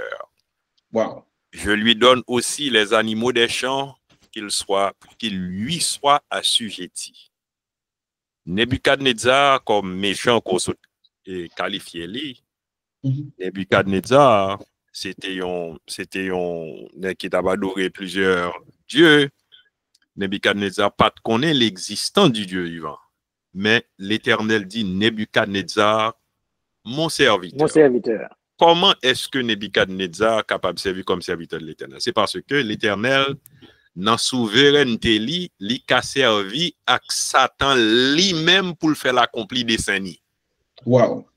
Wow. Je lui donne aussi les animaux des champs pour qu'il lui soit assujetti. Nebuchadnezzar, comme méchant qu'on qualifié lui, Nebuchadnezzar, c'était un qui a adoré plusieurs dieux. Nebuchadnezzar pas connaît l'existence du Dieu vivant. Mais l'Éternel dit Nebuchadnezzar, mon serviteur. Mon serviteur. Comment est-ce que Nebuchadnezzar est capable de servir comme serviteur de l'Éternel? C'est parce que l'Éternel, dans souveraineté, il a servi à Satan lui-même pour le faire l'accomplir des saints. Wow.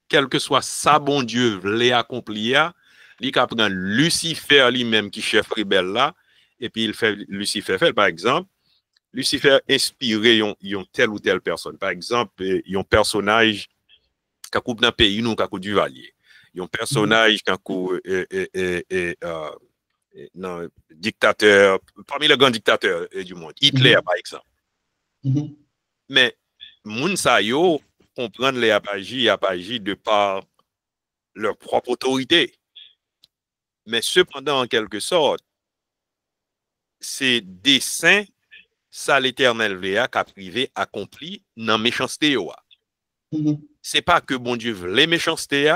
Quel que soit ça, bon Dieu, voulait accomplir, il a pris Lucifer lui-même qui chef rebelle là. Et puis il fait Lucifer fait, par exemple, Lucifer inspiré yon telle ou telle personne. Par exemple, yon personnage qui a dans un pays nous qui a du Valier. Yon personnage qui a dictateur, parmi les grands dictateurs du monde, Hitler par exemple. Mais moun sa yo comprendre les apagis de par leur propre autorité. Mais cependant, en quelque sorte, c'est dessein, ça l'Éternel véa qu'a privé accompli dans méchanceté. C'est pas que bon Dieu veut les méchanceté,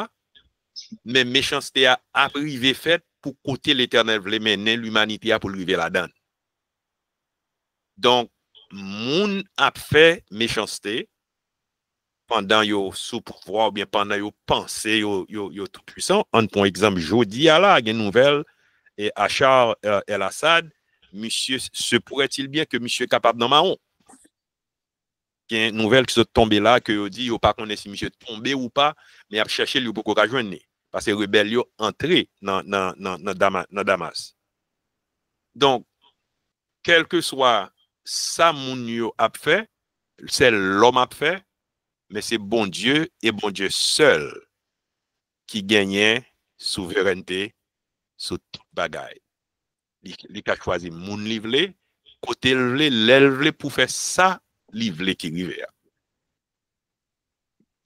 mais méchanceté a privé fait pour côté l'Éternel veut mener l'humanité pour arriver là-dedans. Donc, moun a fait méchanceté pendant yo sous pouvoir ou bien pendant yo pensé yo tout puissant. On prend exemple jodi à la une nouvelle et Achar el-Assad. Monsieur, se pourrait-il bien que monsieur est capable d'en marron? Il y a une nouvelle qui se tombe là, que vous dit, pas qu'on est si monsieur est tombé ou pas, mais a cherché le beaucoup à joindre. Parce que les rebelles sont entrés dans Damas. Donc, quel que soit ça, mon yo a fait, c'est l'homme a fait, mais c'est bon Dieu et bon Dieu seul qui gagnait souveraineté sur toute bagaille. Il a choisi mon livre, côté l'élève pour faire ça, livre qui arrive.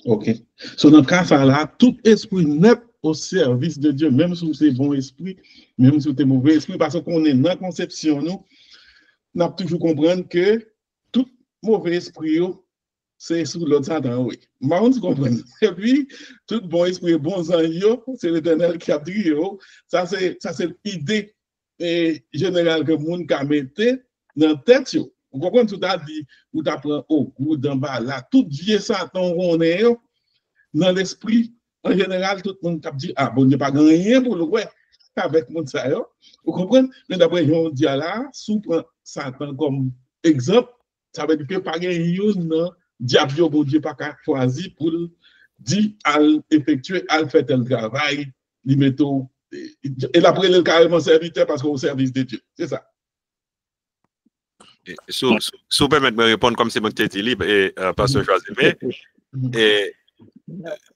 Ok. So, dans le cas, ça là, tout esprit net au service de Dieu, même si c'est bon esprit, même si c'est mauvais esprit, parce qu'on est dans la conception, nous avons toujours comprendre que tout mauvais esprit, c'est sous l'autre Satan, oui. Mais on se comprend. Et puis, tout bon esprit, bon sang, c'est l'Éternel qui a dit, ça c'est l'idée générale que le monde a mis dans la tête. Vous comprenez tout à dit, ou t'apprends au goût d'en bas là, tout vieux Satan, on est dans l'esprit. En général, tout le monde a dit, ah, bon, il n'y a pas rien pour le ouais, avec mon ça. Vous comprenez? Mais d'après, on dit là, sous Satan comme exemple, ça veut dire que pas un diable, bon Dieu, pas qu'à choisir pour dire, à effectuer, à faire tel travail, les métaux. Et après, il est carrément serviteur parce qu'au service de Dieu. C'est ça. Si vous permettez de me répondre comme c'est mon tête libre et Pasteur Joasimé,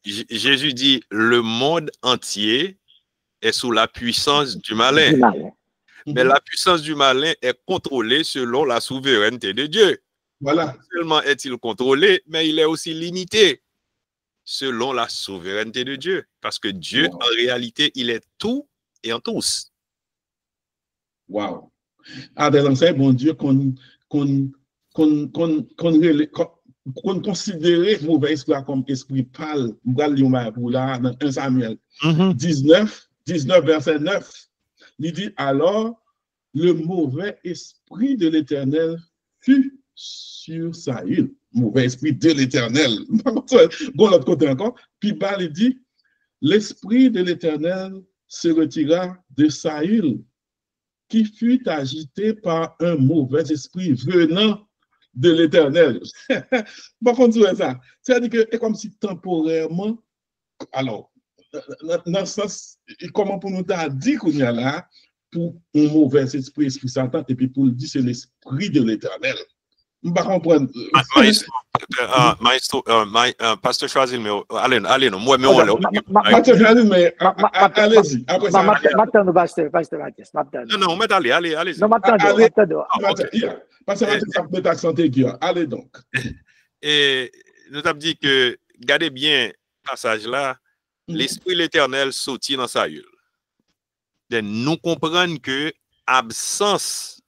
Jésus dit le monde entier est sous la puissance du malin. Mais la puissance du malin est contrôlée selon la souveraineté de Dieu. Voilà. Non seulement est-il contrôlé, mais il est aussi limité selon la souveraineté de Dieu. Parce que Dieu, en réalité, il est tout et en tous. Wow. Ah, des anciens, bon Dieu, qu'on considère mauvais esprit comme esprit pâle. Pour là, dans 1 Samuel 19, verset 9. Il dit alors, le mauvais esprit de l'Éternel fut sur Saül. Mauvais esprit de l'Éternel. Bon, l'autre côté encore. Puis bas, il dit, l'esprit de l'Éternel se retira de Saül, qui fut agité par un mauvais esprit venant de l'Éternel. Par contre, ça, c'est-à-dire que c'est comme si temporairement, alors, dans ce sens, comment pour nous dire qu'on y a là, pour un mauvais esprit, esprit Satan, et puis pour le dire, c'est l'esprit de l'Éternel. Je ne comprends pas. Maestro, Pasteur Choisil, allez, non, moi, mais Pasteur Choisil, mais allez-y. Après ça, M'attends, Pasteur Mathias. Non, mais allez. Non, m'attends. Pasteur Mathias, met accent aigu. Allez donc. Et nous avons dit que, regardez bien le passage là, l'esprit de l'Éternel sortit dans Saül. Nous comprenons que absence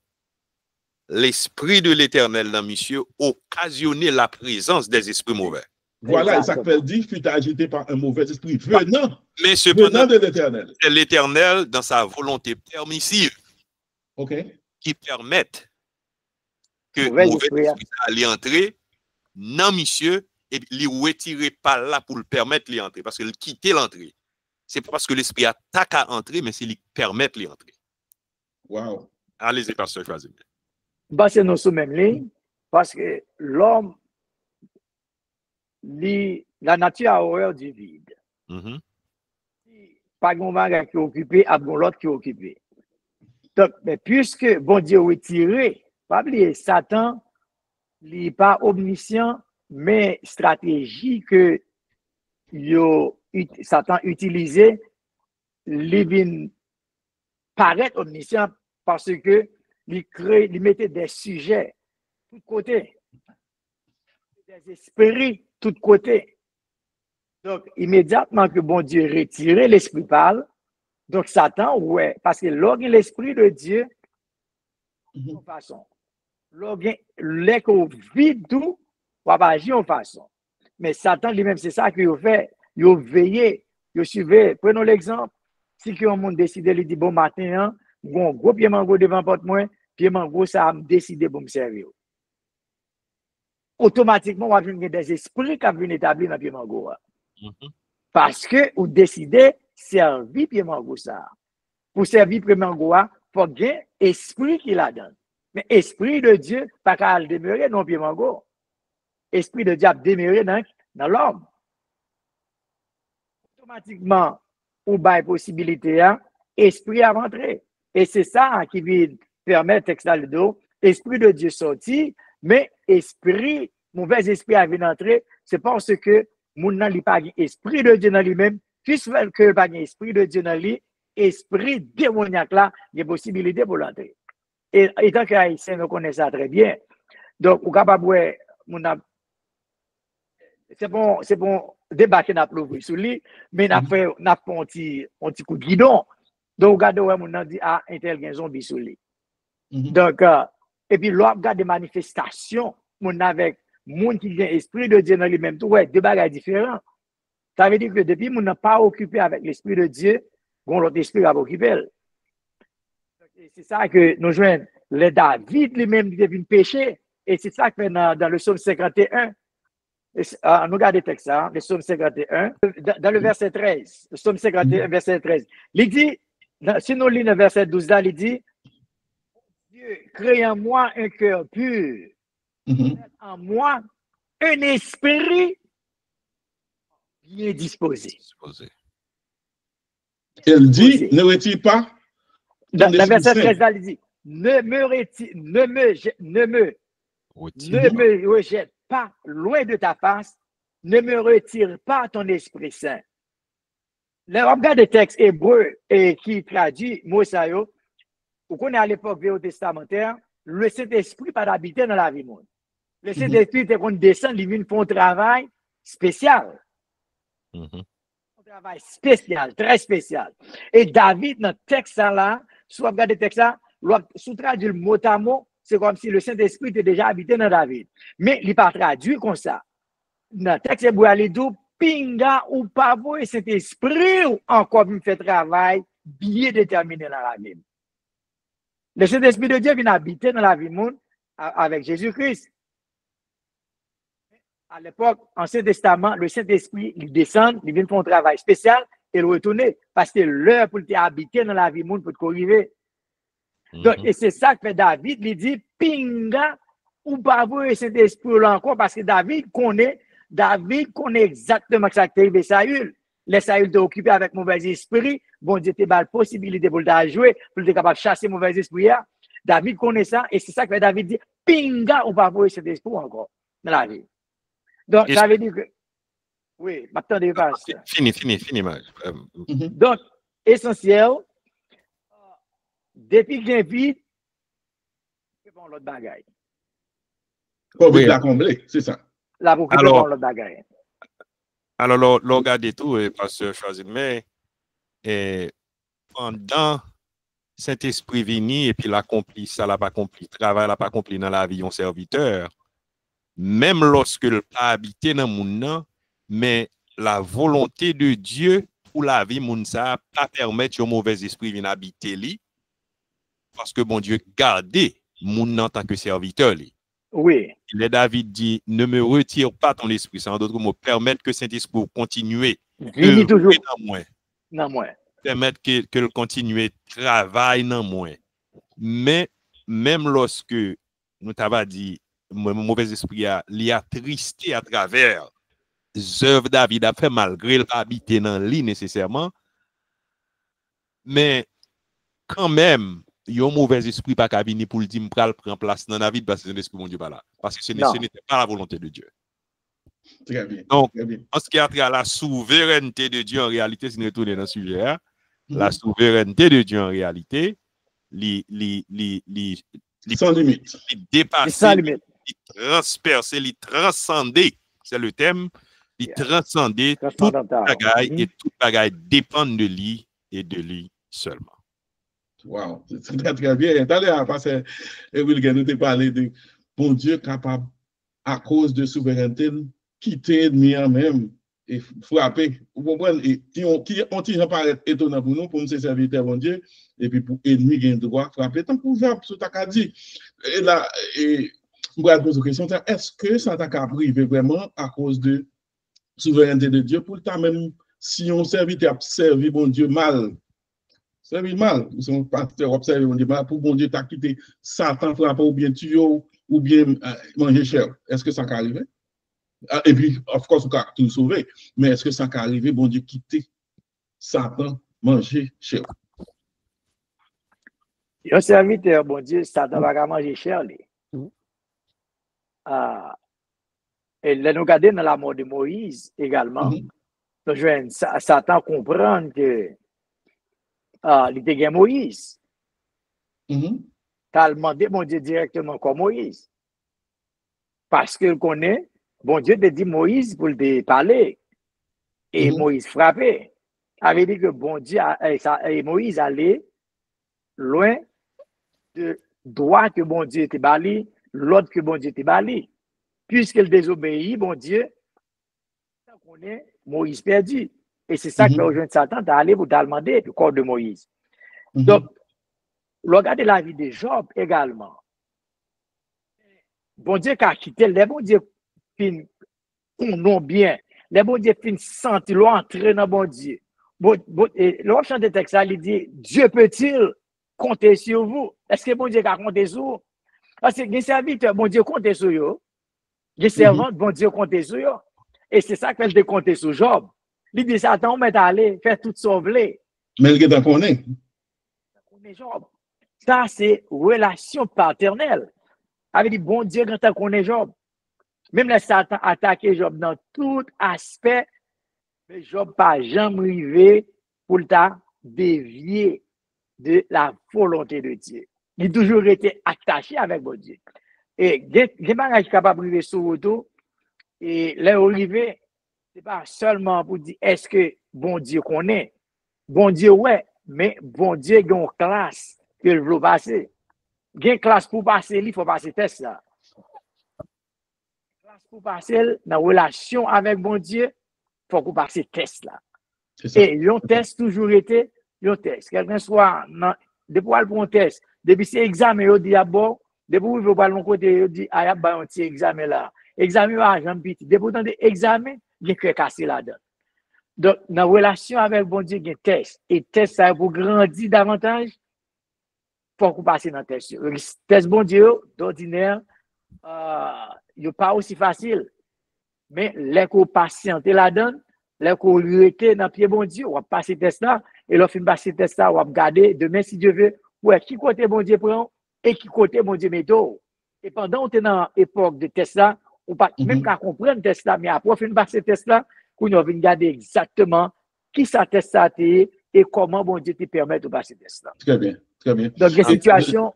l'esprit de l'Éternel dans monsieur occasionnait la présence des esprits mauvais. Voilà, et ça peut dire fut agité par un mauvais esprit venant cependant de l'Éternel. C'est l'Éternel dans sa volonté permissive qui permette que le mauvais esprit allait entrer dans monsieur et lui retirer par là pour le permettre d'y entrer parce qu'il quittait l'entrée. C'est pas parce que l'esprit attaque à entrer, mais c'est lui permettre d'y entrer. Wow. Allez-y, Pasteur Choisil. Bah, c'est nous sous même ligne, parce que l'homme, la nature a horreur du vide. Pas de moment qui est occupé, à bon l'autre qui est occupé. Donc, mais puisque bon Dieu est retiré, pas oublier, Satan n'est pas omniscient, mais stratégie que Satan utilisait, il paraît omniscient parce que il mettait des sujets de tous côtés, des esprits de tous côtés. Donc, immédiatement que bon Dieu retirait l'esprit parle, donc Satan, ouais, parce que l'esprit de Dieu, de toute façon, l'écho vide tout, va pas agir en façon. Mais Satan lui-même, c'est ça qu'il fait. Il a veillé, il a suivi. Prenons l'exemple. Si un monde décide, il dit bon matin, bon, gros pied mango devant porte moi, pied mango, ça a décidé pour me servir. Automatiquement, on va venir des esprits qui viennent établir dans pied mango. Parce que vous décidez servir pied mango ça. Pour servir pied mango, il faut qu'il y ait esprit qui la donne. Mais esprit de Dieu, pas qu'à le demeurer dans pied mango. Esprit de Dieu a demeuré dans l'homme. Automatiquement, ou by possibilité, esprit à rentrer. Et c'est ça qui vient permettre, esprit de Dieu sorti, mais mauvais esprit à venir entrer, c'est parce que mon n'a pas esprit de Dieu dans lui-même, puisque que pas esprit de Dieu dans lui, esprit démoniaque là, il y a possibilité pour l'entrer. Et tant que Haïtiens nous connaissent ça très bien, donc, ou capable, c'est bon débat qui n'a pas ouvert sur lui, mais n'a fait un petit coup de guidon. Donc, regardez, on dit, ah, intel gen zombie sur lui. Donc, et puis, l'on regarde des manifestations, on avec monde qui vient esprit de Dieu dans lui-même, tout, ouais, deux bagages différents. Ça veut dire que depuis, on n'a pas occupé avec l'esprit de Dieu, on l'autre esprit va occuper. C'est ça que nous jouons, le David lui-même devient péché, et c'est ça que dans le psaume 51, nous regardons le texte, le psaume 51, dans le verset 13, le psaume 51, verset 13, il dit, si nous lisons le verset 12 là, il dit, Dieu, crée en moi un cœur pur, en moi un esprit bien disposé. Elle dit, ne retire pas. Dans le verset 13 là, il dit, ne me rejette pas loin de ta face, ne me retire pas ton Esprit Saint. Le regard des textes hébreux et qui traduit Mosaïo, vous connaissez à l'époque vélo-testamentaire, le Saint-Esprit pas d'habiter dans la vie monde. Le Saint-Esprit était qu'on descend, il vient faire un travail spécial. Un travail spécial, très spécial. Et David, dans le texte là, si vous regardez le texte là, sous traduit le mot à mot, c'est comme si le Saint-Esprit était déjà habité dans David. Mais il n'est pas traduit comme ça. Dans le texte hébreu, il dit, pinga ou pas vous, Saint-Esprit ou encore me fait travail bien déterminé dans la vie. Le Saint-Esprit de Dieu vient habiter dans la vie monde avec Jésus-Christ. À l'époque, Ancien Testament, le Saint-Esprit, il descend, il vient faire un travail spécial et il retourne parce que l'heure pour habiter dans la vie monde pour te corriger. Donc, et c'est ça que fait David, il dit, pinga, ou pas vous le Saint-Esprit là encore, parce que David connaît exactement ce qui est arrivé à Saül. Les Saül étaient occupés avec mauvais esprit, bon Dieu te la possibilité pour le jouer, pour être capable de chasser mauvais esprit. David connaît ça, et c'est ça que fait David dit, pinga, ou pas vous le Saint-Esprit encore dans la vie. Donc, ça veut dire que, oui, m'attendez pas. Fini, Maj. Donc, essentiel, depuis que j'invite, c'est bon l'autre bagaille. Covid l'a comblé, c'est ça. La pour bon l'autre bagaille. Alors, regardez tout, pasteur choisi, mais pendant Saint-Esprit vini et puis l'accompli, ça l'a pas accompli, travail l'a pas accompli dans la vie, on serviteur. Même lorsque le pas habité dans le monde, mais la volonté de Dieu pour la vie, moun ça pas permettre au mauvais esprit de habiter li, parce que bon Dieu gardait moun en tant que serviteur li. Oui. Le David dit, ne me retire pas ton esprit, c'est en d'autres mots, permettre que Saint-Esprit continue vini toujours dans moi. Permettre que le continue travail dans moi. Mais même lorsque nous t'avons dit mon mauvais esprit a attristé à travers les œuvres David a fait malgré le pas habiter dans lui nécessairement, mais quand même un mauvais esprit pas qu'à venir pour le dire pral prend place dans David parce que l'esprit mon Dieu pas là, parce que ce n'était pas la volonté de Dieu. Très bien. Donc très bien. en ce qui a trait à la souveraineté de Dieu en réalité, si nous retournons dans le sujet, la souveraineté de Dieu en réalité sans limite, dépasser, transpercer, transcender, c'est le thème, transcender toute bagaille et toute bagaille dépend de lui et de lui seulement. Wow, c'est très très bien. D'ailleurs, parce que Wilgen nous a parlé de bon Dieu capable à cause de souveraineté quitter l'ennemi en même et frapper. Vous comprenez? Qui ont paraît étonnant pour nous, pour nous serviteurs bon Dieu, et puis pour l'ennemi qui a droit frapper. Tant pour faire ce que dit. Et là, on va poser une question, est-ce que ça t'a privé vraiment à cause de souveraineté de Dieu pour le temps même si on serviteur a servi bon Dieu mal? Servi mal, son pasteur observe bon Dieu mal pour bon Dieu t'a quitté Satan frapper ou bien tuer ou bien manger cher. Est-ce que ça peut arriver? Et puis, of course, on peut tout sauver. Mais est-ce que ça peut arriver, bon Dieu, quitter Satan, manger cher? Un serviteur, bon Dieu, Satan va manger cher. Et là, nous regardons dans la mort de Moïse également. Donc, Satan comprend que il était Moïse. T'as demandé, bon Dieu, directement comme Moïse. Parce qu'il connaît, bon Dieu te dit Moïse pour te parler. Et Moïse frappait. Avait dit que bon Dieu, et Moïse allait loin de droit que bon Dieu était bali, l'autre que bon Dieu était bali. Puisqu'il désobéit, bon Dieu, connaît Moïse perdu. Et c'est ça que fait aujourd'hui Satan d'aller pour demander le corps de Moïse. Donc, regardez la vie de Job également. Bon Dieu qui a quitté, les bon Dieu fin non bien, les bon Dieu fin sentir l'entrée dans bon Dieu. L'autre chant de texte, il dit, Dieu peut-il compter sur vous? Est-ce que bon Dieu a compté sur vous? Parce que les serviteurs, bon Dieu compte sur vous. Les servants, bon Dieu compte sur vous. Et c'est ça qu'elle a compté sur Job. Il dit, Satan, on va aller faire tout sauver. Mais il est connaît. Job. Ça, c'est relation paternelle. Avec dit, bon Dieu, quand on connaît Job. Même les Satan attaqué Job dans tout aspect, mais Job pas jamais arrivé pour le dévier de la volonté de Dieu. Il a toujours été attaché avec bon Dieu. Et il y a des capable de arriver sur retour. Et là, arrivé, ce n'est pas seulement pour dire est-ce que bon Dieu connaît. Bon Dieu, ouais, mais bon Dieu, il y a une classe qu'il veut passer. Il y a une classe pour passer, il faut passer test là. Classe pour passer dans la relation avec bon Dieu, il faut qu'on passe test là. Et un test toujours été un test. Quelqu'un soit depuis pour un test, depuis c'est examen, il dit d'abord, depuis vous parlez de côté, il dit ah, il y a un petit examen là. examen va jamais petit. Dépendant de examen, il y a cassé là-dedans. Donc, dans la relation avec bon Dieu, il y a un test. Et test, ça pour grandir davantage, pour qu'on passe dans le test. Le test bon Dieu, d'ordinaire, il n'est pas aussi facile. Mais les qu'on patiente là-dedans, les qu'on lui était dans le pied bon Dieu, on va passer test là, et l'on finit passer test là, on va regarder demain si Dieu veut, ouais, qui côté bon Dieu prend et qui côté bon Dieu met. Et pendant qu'on est dans l'époque de test là, on pas même qu'à comprendre test là, mais après on finit passer test là, qu'on va regarder exactement qui ça test ça et comment bon Dieu te permet de passer test là. Très bien, très bien. Donc, la situation.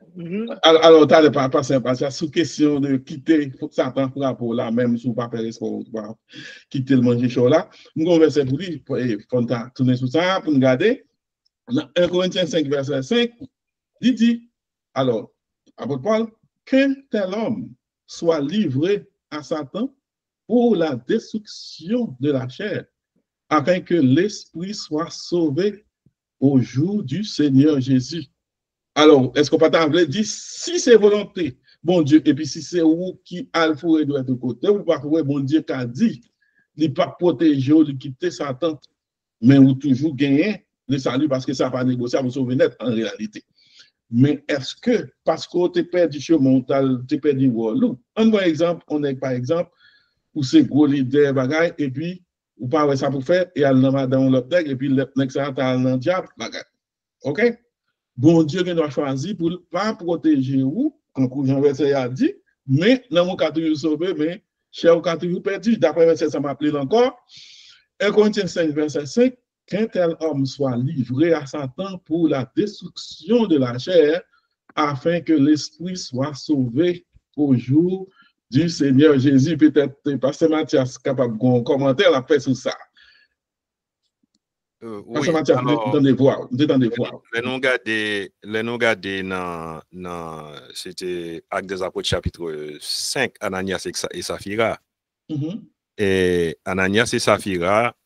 Alors, tu n'as pas passé sous question de quitter Satan pour rapport là, même si vous ne pouvez pas quitter le manger chaud là. Nous allons verser pour lui, pour tourner sur ça, pour nous regarder. 1 Corinthiens 5, verset 5, il dit, alors, apôtre Paul, qu'un tel homme soit livré à Satan pour la destruction de la chair, afin que l'esprit soit sauvé au jour du Seigneur Jésus. Alors, est-ce qu'on peut t'enlever dire si c'est volonté, bon Dieu, et puis si c'est vous qui a le fourré de côté, ou pas bon Dieu qui a dit, il pas protéger ou de quitter Satan, mais ou toujours gagner le salut parce que ça va négocier pour sauver net en réalité. Mais est-ce que parce qu'on te perdu chemin, tu perdu rôle? Un bon exemple, on est par exemple pour ces gros leaders bagaille et puis ou pas ça pour faire et elle n'a dans l'autre deck et puis le next ça dans le diable bagaille. OK? Bon Dieu qui doit choisir pour pas protéger vous, comme Jean verset a dit, mais dans mon cas toujours sauvé, mais cher au cas toujours perdu. D'après verset ça m'appelle encore. 1 Corinthiens 5 verset 5, qu'un tel homme soit livré à Satan pour la destruction de la chair, afin que l'esprit soit sauvé au jour du Seigneur Jésus. Peut-être Pasteur Mathias capable de commenter la paix sur ça. Oui, Mathias, alors, les nous regarder dans c'était Actes des Apôtres chapitre 5, Ananias et Saphira. Et Ananias et Saphira,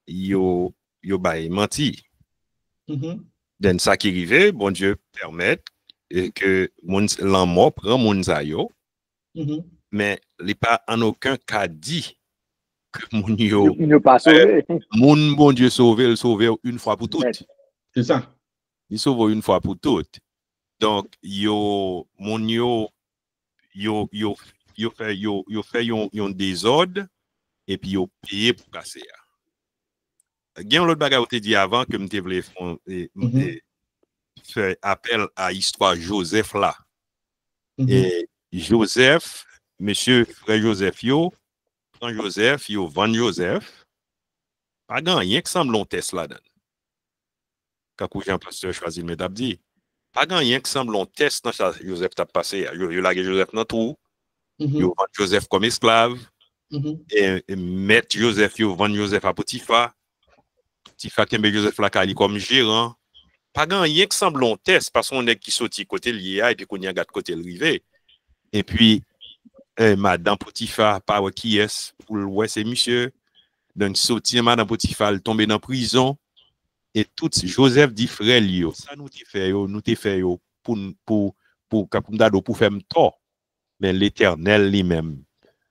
yo menti. Donc ça qui arrive, bon Dieu permet que l'amour prend mon zayo, mais il n'est pas en aucun cas dit que mon bon Dieu sauvé une fois pour toutes. C'est ça. Il sauve une fois pour toutes. Donc yo fait un désordre et puis yo payé pour casser. Il y a un autre bagage que tu dit avant que je voulais faire appel à l'histoire Joseph là. Et Joseph, monsieur frère Joseph prend Joseph, vend Joseph. Pas grand rien qui semble un test là-dedans. Quand Jean-Pasteur choisit le méthode dit, pas grand rien qui semble un test dans ça Joseph t'a passé. Il a Joseph dans tout. Il vend Joseph comme esclave. Et mettre Joseph, il vend Joseph à Potiphar. Potiphar qui met Joseph là comme gérant. Pas grand rien qui semble un test parce qu'on est qui sorti côté lié et puis qu'on y a gardé côté rivé. Et puis madame Potiphar pas qui est pour ouais c'est monsieur. Donc sorti madame Potiphar tomber dans prison et tout Joseph dit frère Lio ça nous te fait pour faire tort mais l'Éternel lui-même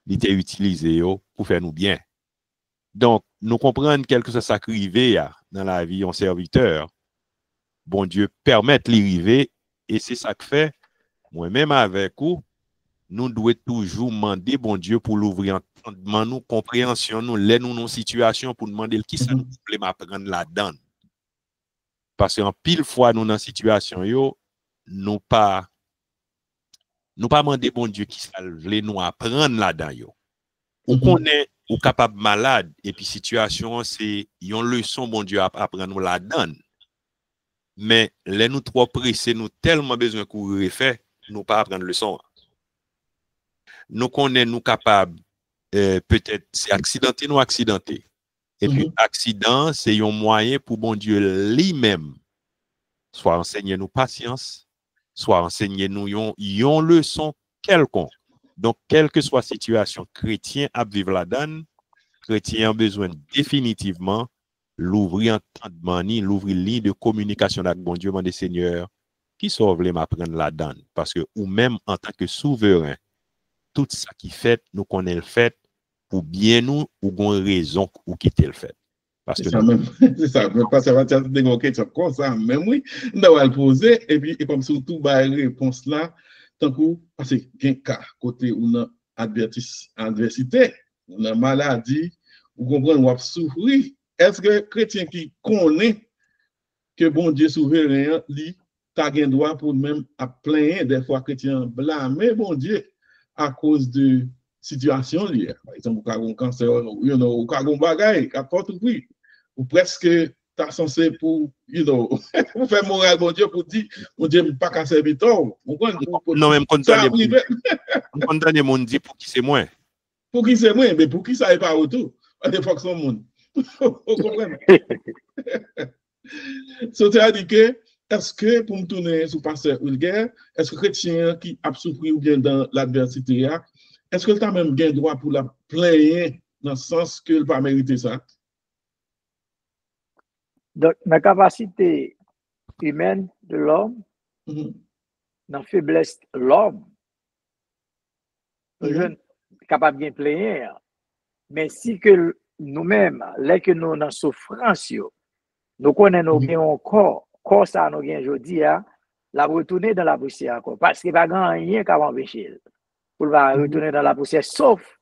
il t'a utilisé pour faire nous bien. Donc nous comprenons quelque chose ça arrivé dans la vie en serviteur. Bon Dieu permet l'arrivée et c'est ça que fait moi-même avec vous nous devons toujours demander bon Dieu pour l'ouvrir entendement nous compréhension nous les nous nos situations pour demander qui ça nous plaît m'apprendre là-dedans parce qu'en pile fois nous dans situation yo nous pas demander bon Dieu qui ça veut nous apprendre là-dedans yo ou connaît ou capable malade et puis situation c'est une leçon bon Dieu apprendre nous là-dedans mais les nous trop pressés nous tellement besoin courir faire nous pas apprendre leçon. Nous connaissons nous capables peut-être c'est accidenté et puis accident c'est un moyen pour bon Dieu lui-même soit enseigner nous patience soit enseigner nous une leçon quelconque. Donc quelle que soit la situation chrétien à vivre là-dedans chrétien a besoin définitivement l'ouvrir entendement l'ouvrir ligne de communication avec bon Dieu mon Seigneur qui sauve les m'apprendre là-dedans parce que ou même en tant que souverain tout ça qui fait, nous connaissons le fait, pour bien nous, ou une raison ou quitter le fait. Parce que c'est ça, même pas ça va être des questions comme ça, même oui, nous allons le poser, et puis, et comme surtout, bah, réponse là, tant que, parce qu'il y a un cas, côté où on a adversité, on a maladie, ou comprendre, on a souffrir. Est-ce que chrétien qui connaît que bon Dieu souverain, lui, t'as un droit pour même à plaindre, des fois chrétien blâmer bon Dieu à cause de situation liée. Par exemple, au cas où cancer, au cas où bagaille, n'importe oui. Ou presque t'as censé pour, pour faire moral bon Dieu pour dire, mon Dieu, pas qu'à servir tort. Non, même condamner mon dit pour qui c'est moins. Pour qui c'est moins, mais pour qui ça n'est pas autour. Des fois que son monde. Vous comprenez? C'est-à-dire que, est-ce que, pour me tourner sur pasteur Ulger, est-ce que chrétien qui a souffert ou bien dans l'adversité, est-ce que tu as même bien droit pour la plaindre dans le sens que il pas mériter ça? Donc, la capacité humaine de l'homme, dans la faiblesse de l'homme, nous sommes capables de plaindre, mais si que nous-mêmes, là que nous dans souffrance, nous connaissons bien encore, corps ça nous gagne aujourd'hui, la retourner dans la poussière encore, parce qu'il n'y a pas rien qui va empêcher pour retourner dans la poussière, sauf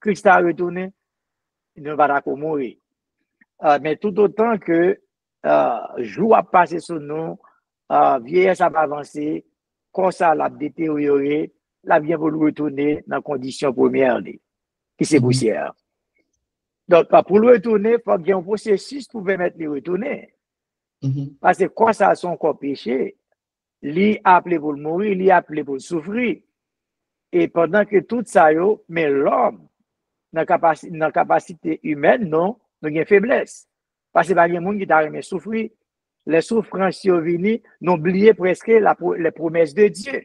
Christ a retourné, il ne va pas mourir. Mais tout autant que jour a passé sur nous, vieillesse a avancé, corps ça l'a détérioré, la bien voulu retourner dans la condition première, qui c'est poussière. Donc, pour le retourner, il faut qu'il y ait un processus pour permettre de le retourner. Parce que quand ça a son corps péché, lui a appelé pour le mourir, lui a appelé pour le souffrir. Et pendant que tout ça, mais l'homme, dans la capacité humaine, non, nous avons une faiblesse. Parce que il y a des gens qui ont souffrir. Les souffrances sont venues, nous oublions presque les promesses de Dieu.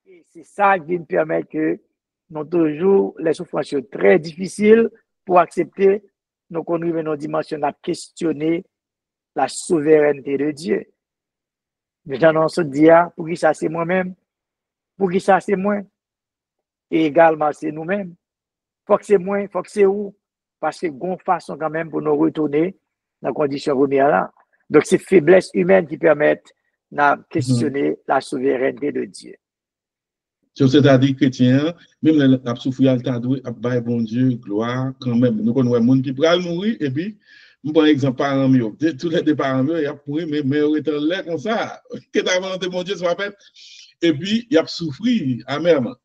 Et c'est ça qui nous permet que nous toujours les souffrances sont très difficiles pour accepter, nous arrivons dans une dimension à questionner la souveraineté de Dieu. Les gens se disent, pour qui ça c'est moi-même, pour qui ça c'est moi, et également c'est nous-mêmes. Faut que c'est moi, faut que c'est où, parce que bon façon quand même pour nous retourner dans la condition première là. Donc c'est faiblesse humaine qui permettent de questionner la souveraineté de Dieu. C'est-à-dire chrétien, même la souffrance, à bon Dieu, gloire, quand même. Nous connaissons des gens qui peuvent mourir, et puis, par exemple, parents mieux, tous les parents mieux, ils ont pourri, mais ils étaient là comme ça. Que ta volonté, mon Dieu, soit faite. Et puis, ils ont souffert amèrement.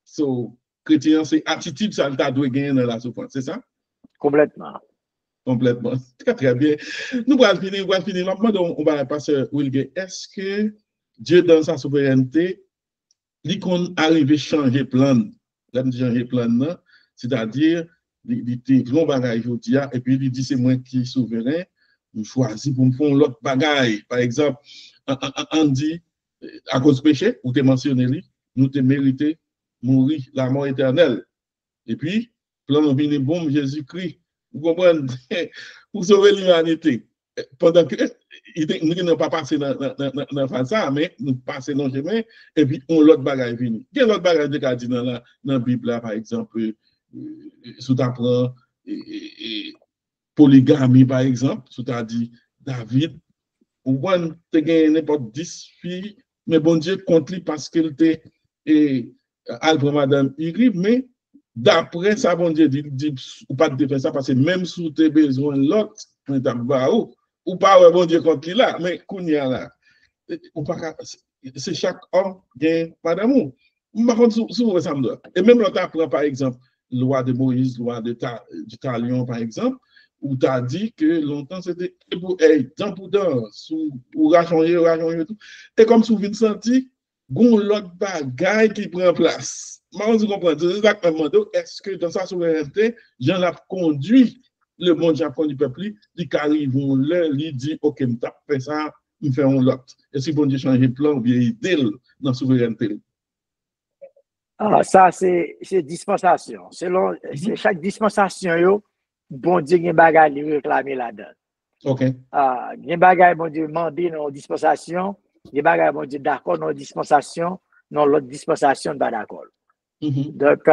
So, chrétien, c'est attitude, ça doit gagner dans la souffrance, c'est ça? Complètement. Complètement. Très, très bien. Nous allons finir. Maintenant, on va passer à Wilger. Est-ce que Dieu, dans sa souveraineté, il qu'on arrive à changer plan, c'est-à-dire, il était grand bagage aujourd'hui, et puis il dit c'est moi qui est souverain, je choisis pour me faire l'autre bagage. Par exemple, on dit, à cause du péché, ou tu mentionné, nous te mérité mourir la mort éternelle. Et puis, plan vient bon, Jésus-Christ, vous comprenez, pour sauver l'humanité. Pendant que nous n'avons pas passé dans ça, mais nous passons dans le chemin, et puis on l'autre bagage venu. Quel autre bagage de dit dans la Bible, par exemple, sous t'apprends polygamie, par exemple, sous t'as dit David, ou on te gagne n'importe 10 filles, mais bon Dieu compte lui parce qu'il était Alpha Madame Iri, mais d'après ça, bon Dieu dit ou pas de faire ça, parce que même sous tes besoins, l'autre, ou pas, bon Dieu, contre lui là, mais Kounia là, c'est chaque homme qui a pas d'amour. Par contre, souvent, ça me doit. Et même l'autre apprend, par exemple, loi de Moïse, loi du Talion, par exemple, où tu as dit que longtemps c'était temps pour temps, ou rachanger, tout. Et comme si vous senti, gon l'autre bagaille qui prend place. Mais vous comprenez, c'est exactement. Est-ce que dans sa souveraineté, j'en ai conduit le monde japonais du peuple, ils arrivent là, ils disent, OK, nous avons fait ça, nous faisons l'autre. Et si bon Dieu change le plan, ou bien idée dans la souveraineté? Ah, ça, c'est dispensation. Selon chaque dispensation, bon Dieu, il y a un bagage qui réclame là-dedans. OK. Il y a un bagage, bon Dieu, demandé dans la dispensation, il y a un bagage, bon Dieu, d'accord dans la dispensation, dans l'autre dispensation, pas d'accord. Donc,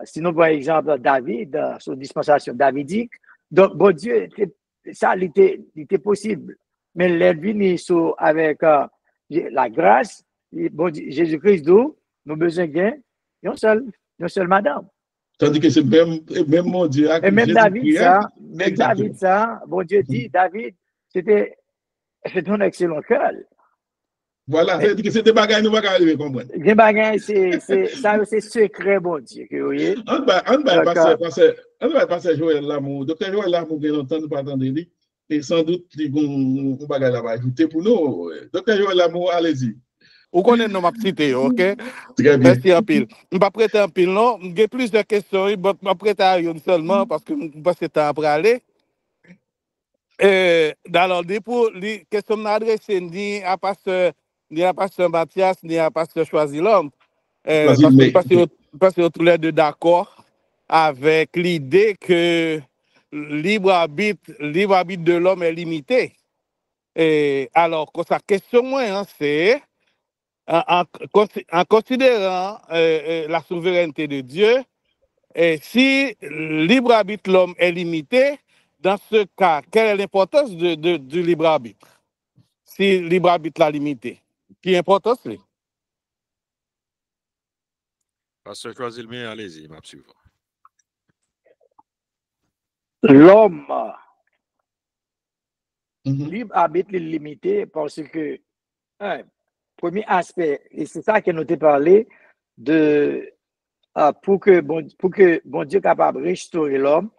si nous prenons exemple David, sous dispensation davidique, donc, bon Dieu, ça, il était possible. Mais l'Elvini, avec la grâce, bon, Jésus-Christ, nous besoin d'un seul madame. Tandis que c'est même mon Dieu et même David, Exactement. ça, bon Dieu dit, David, c'était un excellent cœur. Voilà, c'est-à-dire que c'est des bagages, nous ne pouvons pas arriver à comprendre. Des bagages, c'est secret, bon Dieu. On va passer Joël Lamour. Docteur Joël Lamour, bien longtemps, nous pas attendre lui. Et sans doute, il y a un bagage là-bas ajouter pour nous. Docteur Joël Lamour, allez-y. Vous connaissez nos cité, ok? Très bien. Merci en pile. Je ne vais pas prêter en pile, non. J'ai plus de questions, je ne vais pas prêter à une seulement parce que je passe le temps après aller. Alors, pour les questions que je ni à pasteur Mathias, ni à pasteur Choisi l'homme. Parce que tous les deux d'accord avec l'idée que libre arbitre de l'homme est limité. Et alors, sa question, moi, c'est en considérant la souveraineté de Dieu, si libre arbitre de l'homme est limité, dans ce cas, quelle est l'importance du libre arbitre? Si libre arbitre l'a limité, qui importance c'est? Pasteur Choisi le bien, allez-y, m'a suivre. L'homme libre arbitre est limité parce que premier aspect, et c'est ça que nous t'ai parlé, de pour que bon Dieu capable de restaurer l'homme,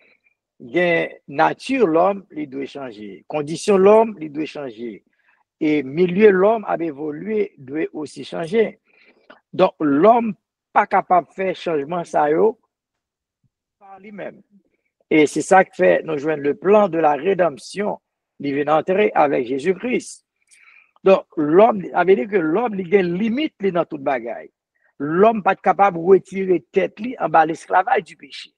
nature l'homme, il doit changer. Condition l'homme, il doit changer. Et milieu l'homme a évolué, doit aussi changer. Donc l'homme pas capable de faire changement ça par lui-même. Et c'est ça qui fait nous joindre le plan de la rédemption, il vient d'entrer avec Jésus-Christ. Donc, l'homme, avait dit que l'homme, il a une limite dans toute bagaille. L'homme pas capable de retirer tête en bas l'esclavage du péché.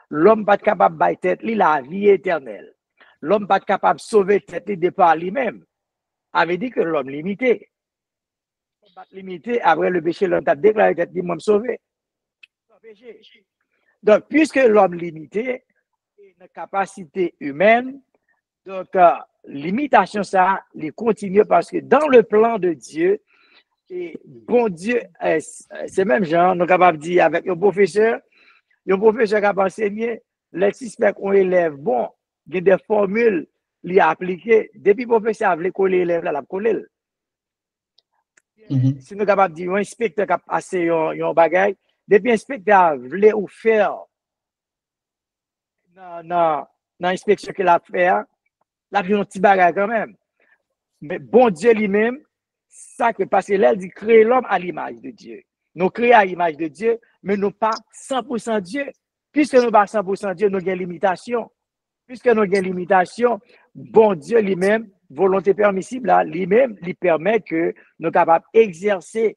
L'homme pas capable de tête la vie éternelle. L'homme pas capable de sauver tête de par lui-même. Avait dit que l'homme limité. Limité, après le péché, l'homme a déclaré tête moi me sauver. Donc, puisque l'homme limité, une capacité humaine, donc, limitation, ça, il continue parce que dans le plan de Dieu, et bon Dieu, c'est même genre, nous sommes capables de dire avec un professeur qui a enseigné, les suspects qu'on élève, bon, il y a des formules li appliquées. Depuis le professeur a voulu coller l'élève là, la coller. Si nous sommes capables de dire, un inspecteur qui a passé un bagage, depuis l'inspecteur a voulu ou faire dans l'inspection qu'il a fait, la vie un petit bagage quand même. Mais bon Dieu lui-même, ça que parce que là, il dit créer l'homme à l'image de Dieu. Nous créons à l'image de Dieu, mais nous pas 100% Dieu. Puisque nous pas 100% Dieu, nous avons une limitation. Puisque nous avons une limitation, bon Dieu lui-même, volonté permissible, là, lui-même, lui permet que nous sommes capables d'exercer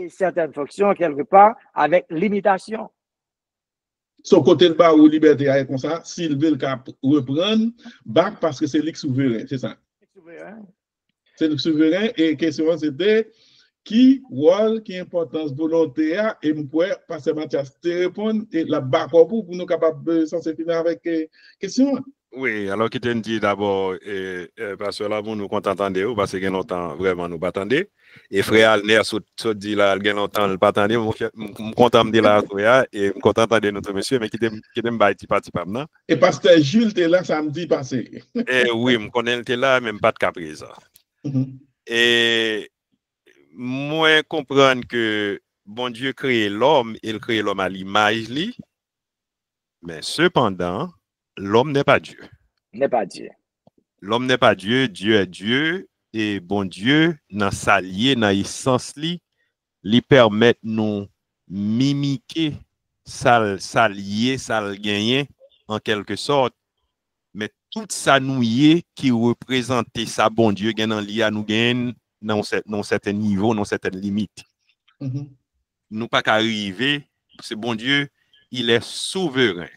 certaines fonctions quelque part avec limitation. Son côté de bas ou liberté est comme ça, s'il veut le cap reprendre, bac parce que c'est lui souverain, c'est ça. C'est le souverain et question c'était qui rôle, qui importance volonté et me pourrait passer Mathias te répondre et la bac pour nous capables de finir avec question. Oui, alors qui te dit d'abord, parce que là, nous contentons parce que y a longtemps, vraiment, nous battendons. Et frère Alner, dit là, il y a longtemps, nous battendons, je suis content de dire là, et je suis content de notre monsieur, mais qui t'aime petit parti pas maintenant. Et pasteur Jules, t'es là samedi passé. Et oui, je connais, t'es là, même pas de caprice. Et moi, comprendre que bon Dieu crée l'homme, il crée l'homme à l'image, mais cependant, l'homme n'est pas Dieu. N'est pas Dieu. L'homme n'est pas Dieu, Dieu est Dieu. Et bon Dieu, dans sa liée, dans l'essence, lui permet nous mimiquer sa liée, sa gagner, en quelque sorte. Mais tout ça nous y est qui représente sa bon Dieu, gagnant lié à nous gagner dans un certain niveau, dans certaines limites. Nous pas qu'à arriver, c'est bon Dieu, il est souverain.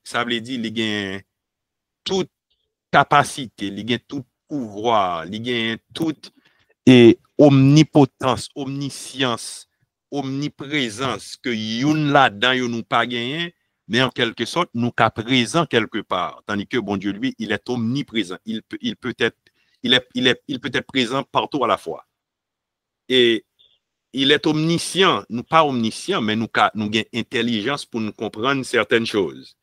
Ça veut dire qu'il gagne toute capacité, il gagne tout pouvoir, il gagne toute omnipotence, omniscience omniprésence que yon là-dedans, yon nous pas gagné, mais en quelque sorte, nous qu'à présent quelque part. Tandis que bon Dieu, lui, il est omniprésent. Il peut être présent partout à la fois. Et il est omniscient. Nous pas omniscient, mais nous avons intelligence pour nous comprendre certaines choses.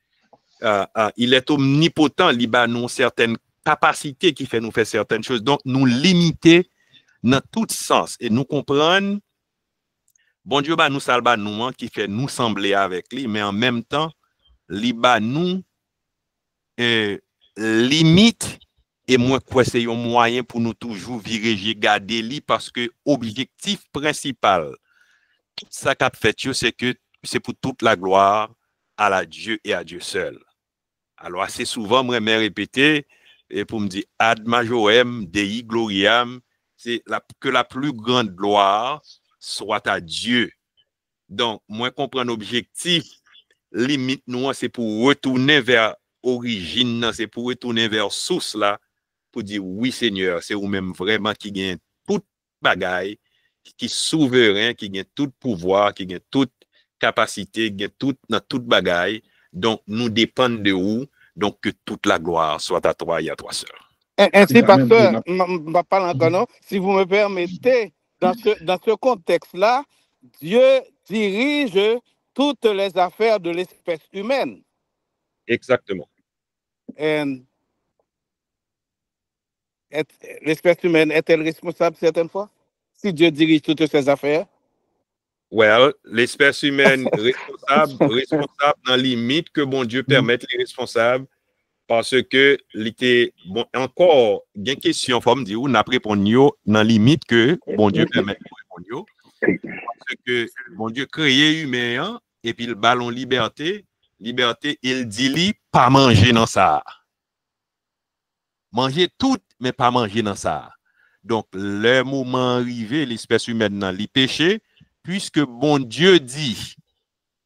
Il est omnipotent, il a nous certaines capacités qui fait nous faire certaines choses. Donc, nous limiter dans tout sens et nous comprendre. Bon Dieu, nous salva nous qui fait nous sembler avec lui, mais en même temps, li ba nous limite et moi quoi c'est un moyen pour nous toujours virer garder lui parce que objectif principal tout ça qu'a fait c'est que c'est pour toute la gloire à la Dieu et à Dieu seul. Alors assez souvent moi me répéter et pour me dire ad majorem dei gloriam, c'est que la plus grande gloire soit à Dieu. Donc moi comprendre objectif limite nous c'est pour retourner vers origine, c'est pour retourner vers source là pour dire oui Seigneur, c'est vous même vraiment qui gagne toute bagaille, qui souverain, qui gagne tout pouvoir, qui gagne toute capacité, qui gagne dans toute bagaille. Donc nous dépendons de vous, donc que toute la gloire soit à toi et à toi seul. Ainsi, pasteur, je ne parle encore non. Si vous me permettez, dans ce contexte-là, Dieu dirige toutes les affaires de l'espèce humaine. Exactement. L'espèce humaine est-elle responsable certaines fois? Si Dieu dirige toutes ces affaires? Well, l'espèce humaine responsable dans la limite que bon Dieu permette les responsables parce que l'été bon encore il y a une question faut me dire on a répondu dans la limite que bon Dieu permet de répondre parce que bon Dieu créé humain et puis le ballon liberté il dit pas manger dans ça. Manger tout mais pas manger dans ça. Donc le moment arrivé l'espèce humaine dans les péchés puisque bon Dieu dit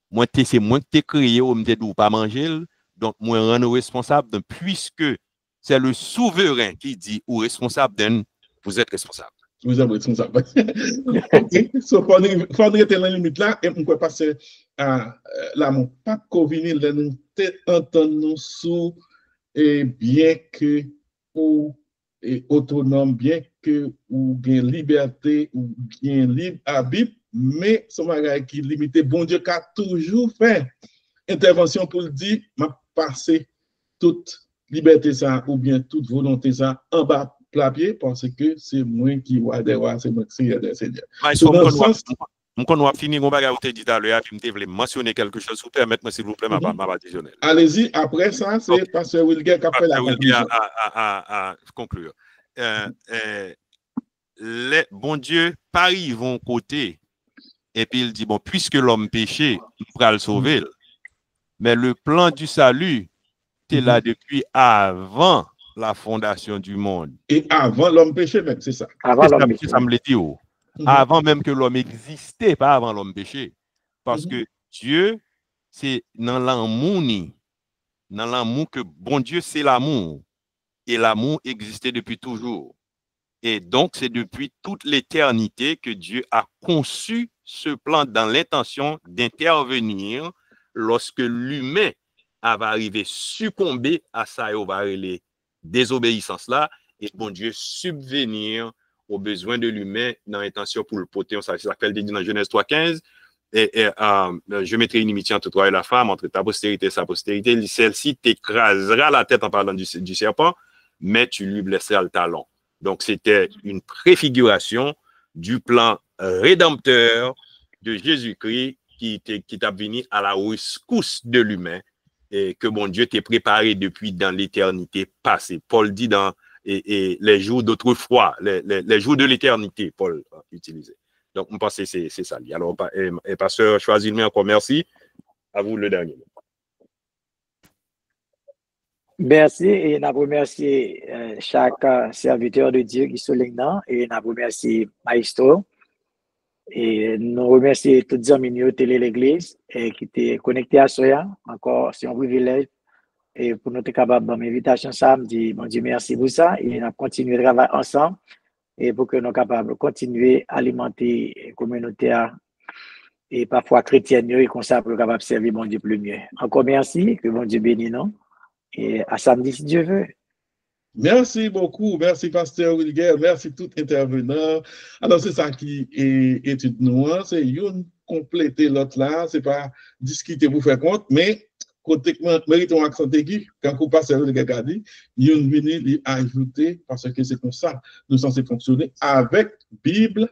moi c'est moi qui t'ai créé ou m'te pas manger donc moi rendre responsable puisque c'est le souverain qui dit ou responsable vous êtes responsable. Vous êtes responsable. OK, so faut être dans la limite là et on peut passer à là mon pas convenir de nous entendre nous sous et bien que ou autonome bien que ou bien liberté ou bien libre arbitre mais son bagage qui limité bon Dieu qui a toujours fait intervention pour le dire m'a passé toute liberté ça ou bien toute volonté ça en bas plapier parce que c'est moi qui vois des rois c'est moi qui suis des seigneurs. On va finir on va vous dit à l'heure puis me voulais mentionner quelque chose pour permettre s'il vous plaît ma additionnelle. Allez-y après ça c'est pasteur Wilger qui a fait la conclusion. À conclure. Les bon Dieu Paris vont côté et puis il dit bon puisque l'homme péché il pourra le sauver mais le plan du salut était là depuis avant la fondation du monde et avant l'homme péché même c'est ça avant l'homme péché ça me l'a dit avant même que l'homme existait pas avant l'homme péché parce que Dieu c'est dans l'amour que bon Dieu c'est l'amour et l'amour existait depuis toujours. Et donc, c'est depuis toute l'éternité que Dieu a conçu ce plan dans l'intention d'intervenir lorsque l'humain va arriver succomber à sa désobéissance là et bon Dieu subvenir aux besoins de l'humain dans l'intention pour le porter. Ça s'appelle dans Genèse 3:15. Je mettrai une inimitié entre toi et la femme, entre ta postérité et sa postérité. Celle-ci t'écrasera la tête en parlant du serpent, mais tu lui blesseras le talon. Donc, c'était une préfiguration du plan rédempteur de Jésus-Christ qui t'a venu à la rescousse de l'humain et que bon Dieu t'ait préparé depuis dans l'éternité passée. Paul dit dans les jours d'autrefois, les jours de l'éternité, Paul a utilisé. Donc, on pense que c'est ça. Alors, pasteur Choisil, encore merci. À vous le dernier mot. Merci et nous remercions chaque serviteur de Dieu qui souligne et nous remercions Maestro et nous remercions tous les amis de Télé l'Église et qui étaient connectés à Soya. Encore, c'est un privilège et pour nous être capables de m'invitation samedi. Bon Dieu, merci pour ça et nous continuons de travailler ensemble et pour que nous soyons capables de continuer à alimenter la communauté et parfois chrétienne, et comme ça, pour capable servir mon Dieu plus mieux. Encore merci, que mon Dieu bénisse, non? Et à samedi, si Dieu veut. Merci beaucoup, merci Pasteur Wilger, merci tout intervenant. Alors c'est ça qui est étude noire, c'est une compléter l'autre là, c'est pas discuter pour faire compte, mais côté méritons accent aigu, quand vous passez le gars a dit, une venir ajouter parce que c'est comme ça, nous sommes censés fonctionner avec Bible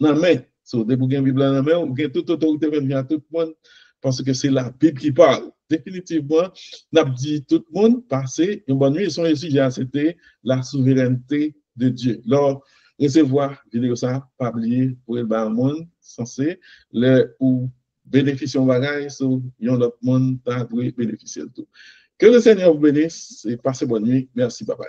dans la main. So, dès que vous avez Bible dans la main, vous avez toute autorité à tout le monde parce que c'est la Bible qui parle. Définitivement, n'a dit tout le monde passer une bonne nuit. Son sujet, c'était la souveraineté de Dieu. Alors, recevoir vidéo ça, pas oublier pour le monde censé le ou bénéficier de bagages, so, yon l'autre monde t'a bénéficier de tout. Que le Seigneur vous bénisse et passez bonne nuit. Merci, bye bye.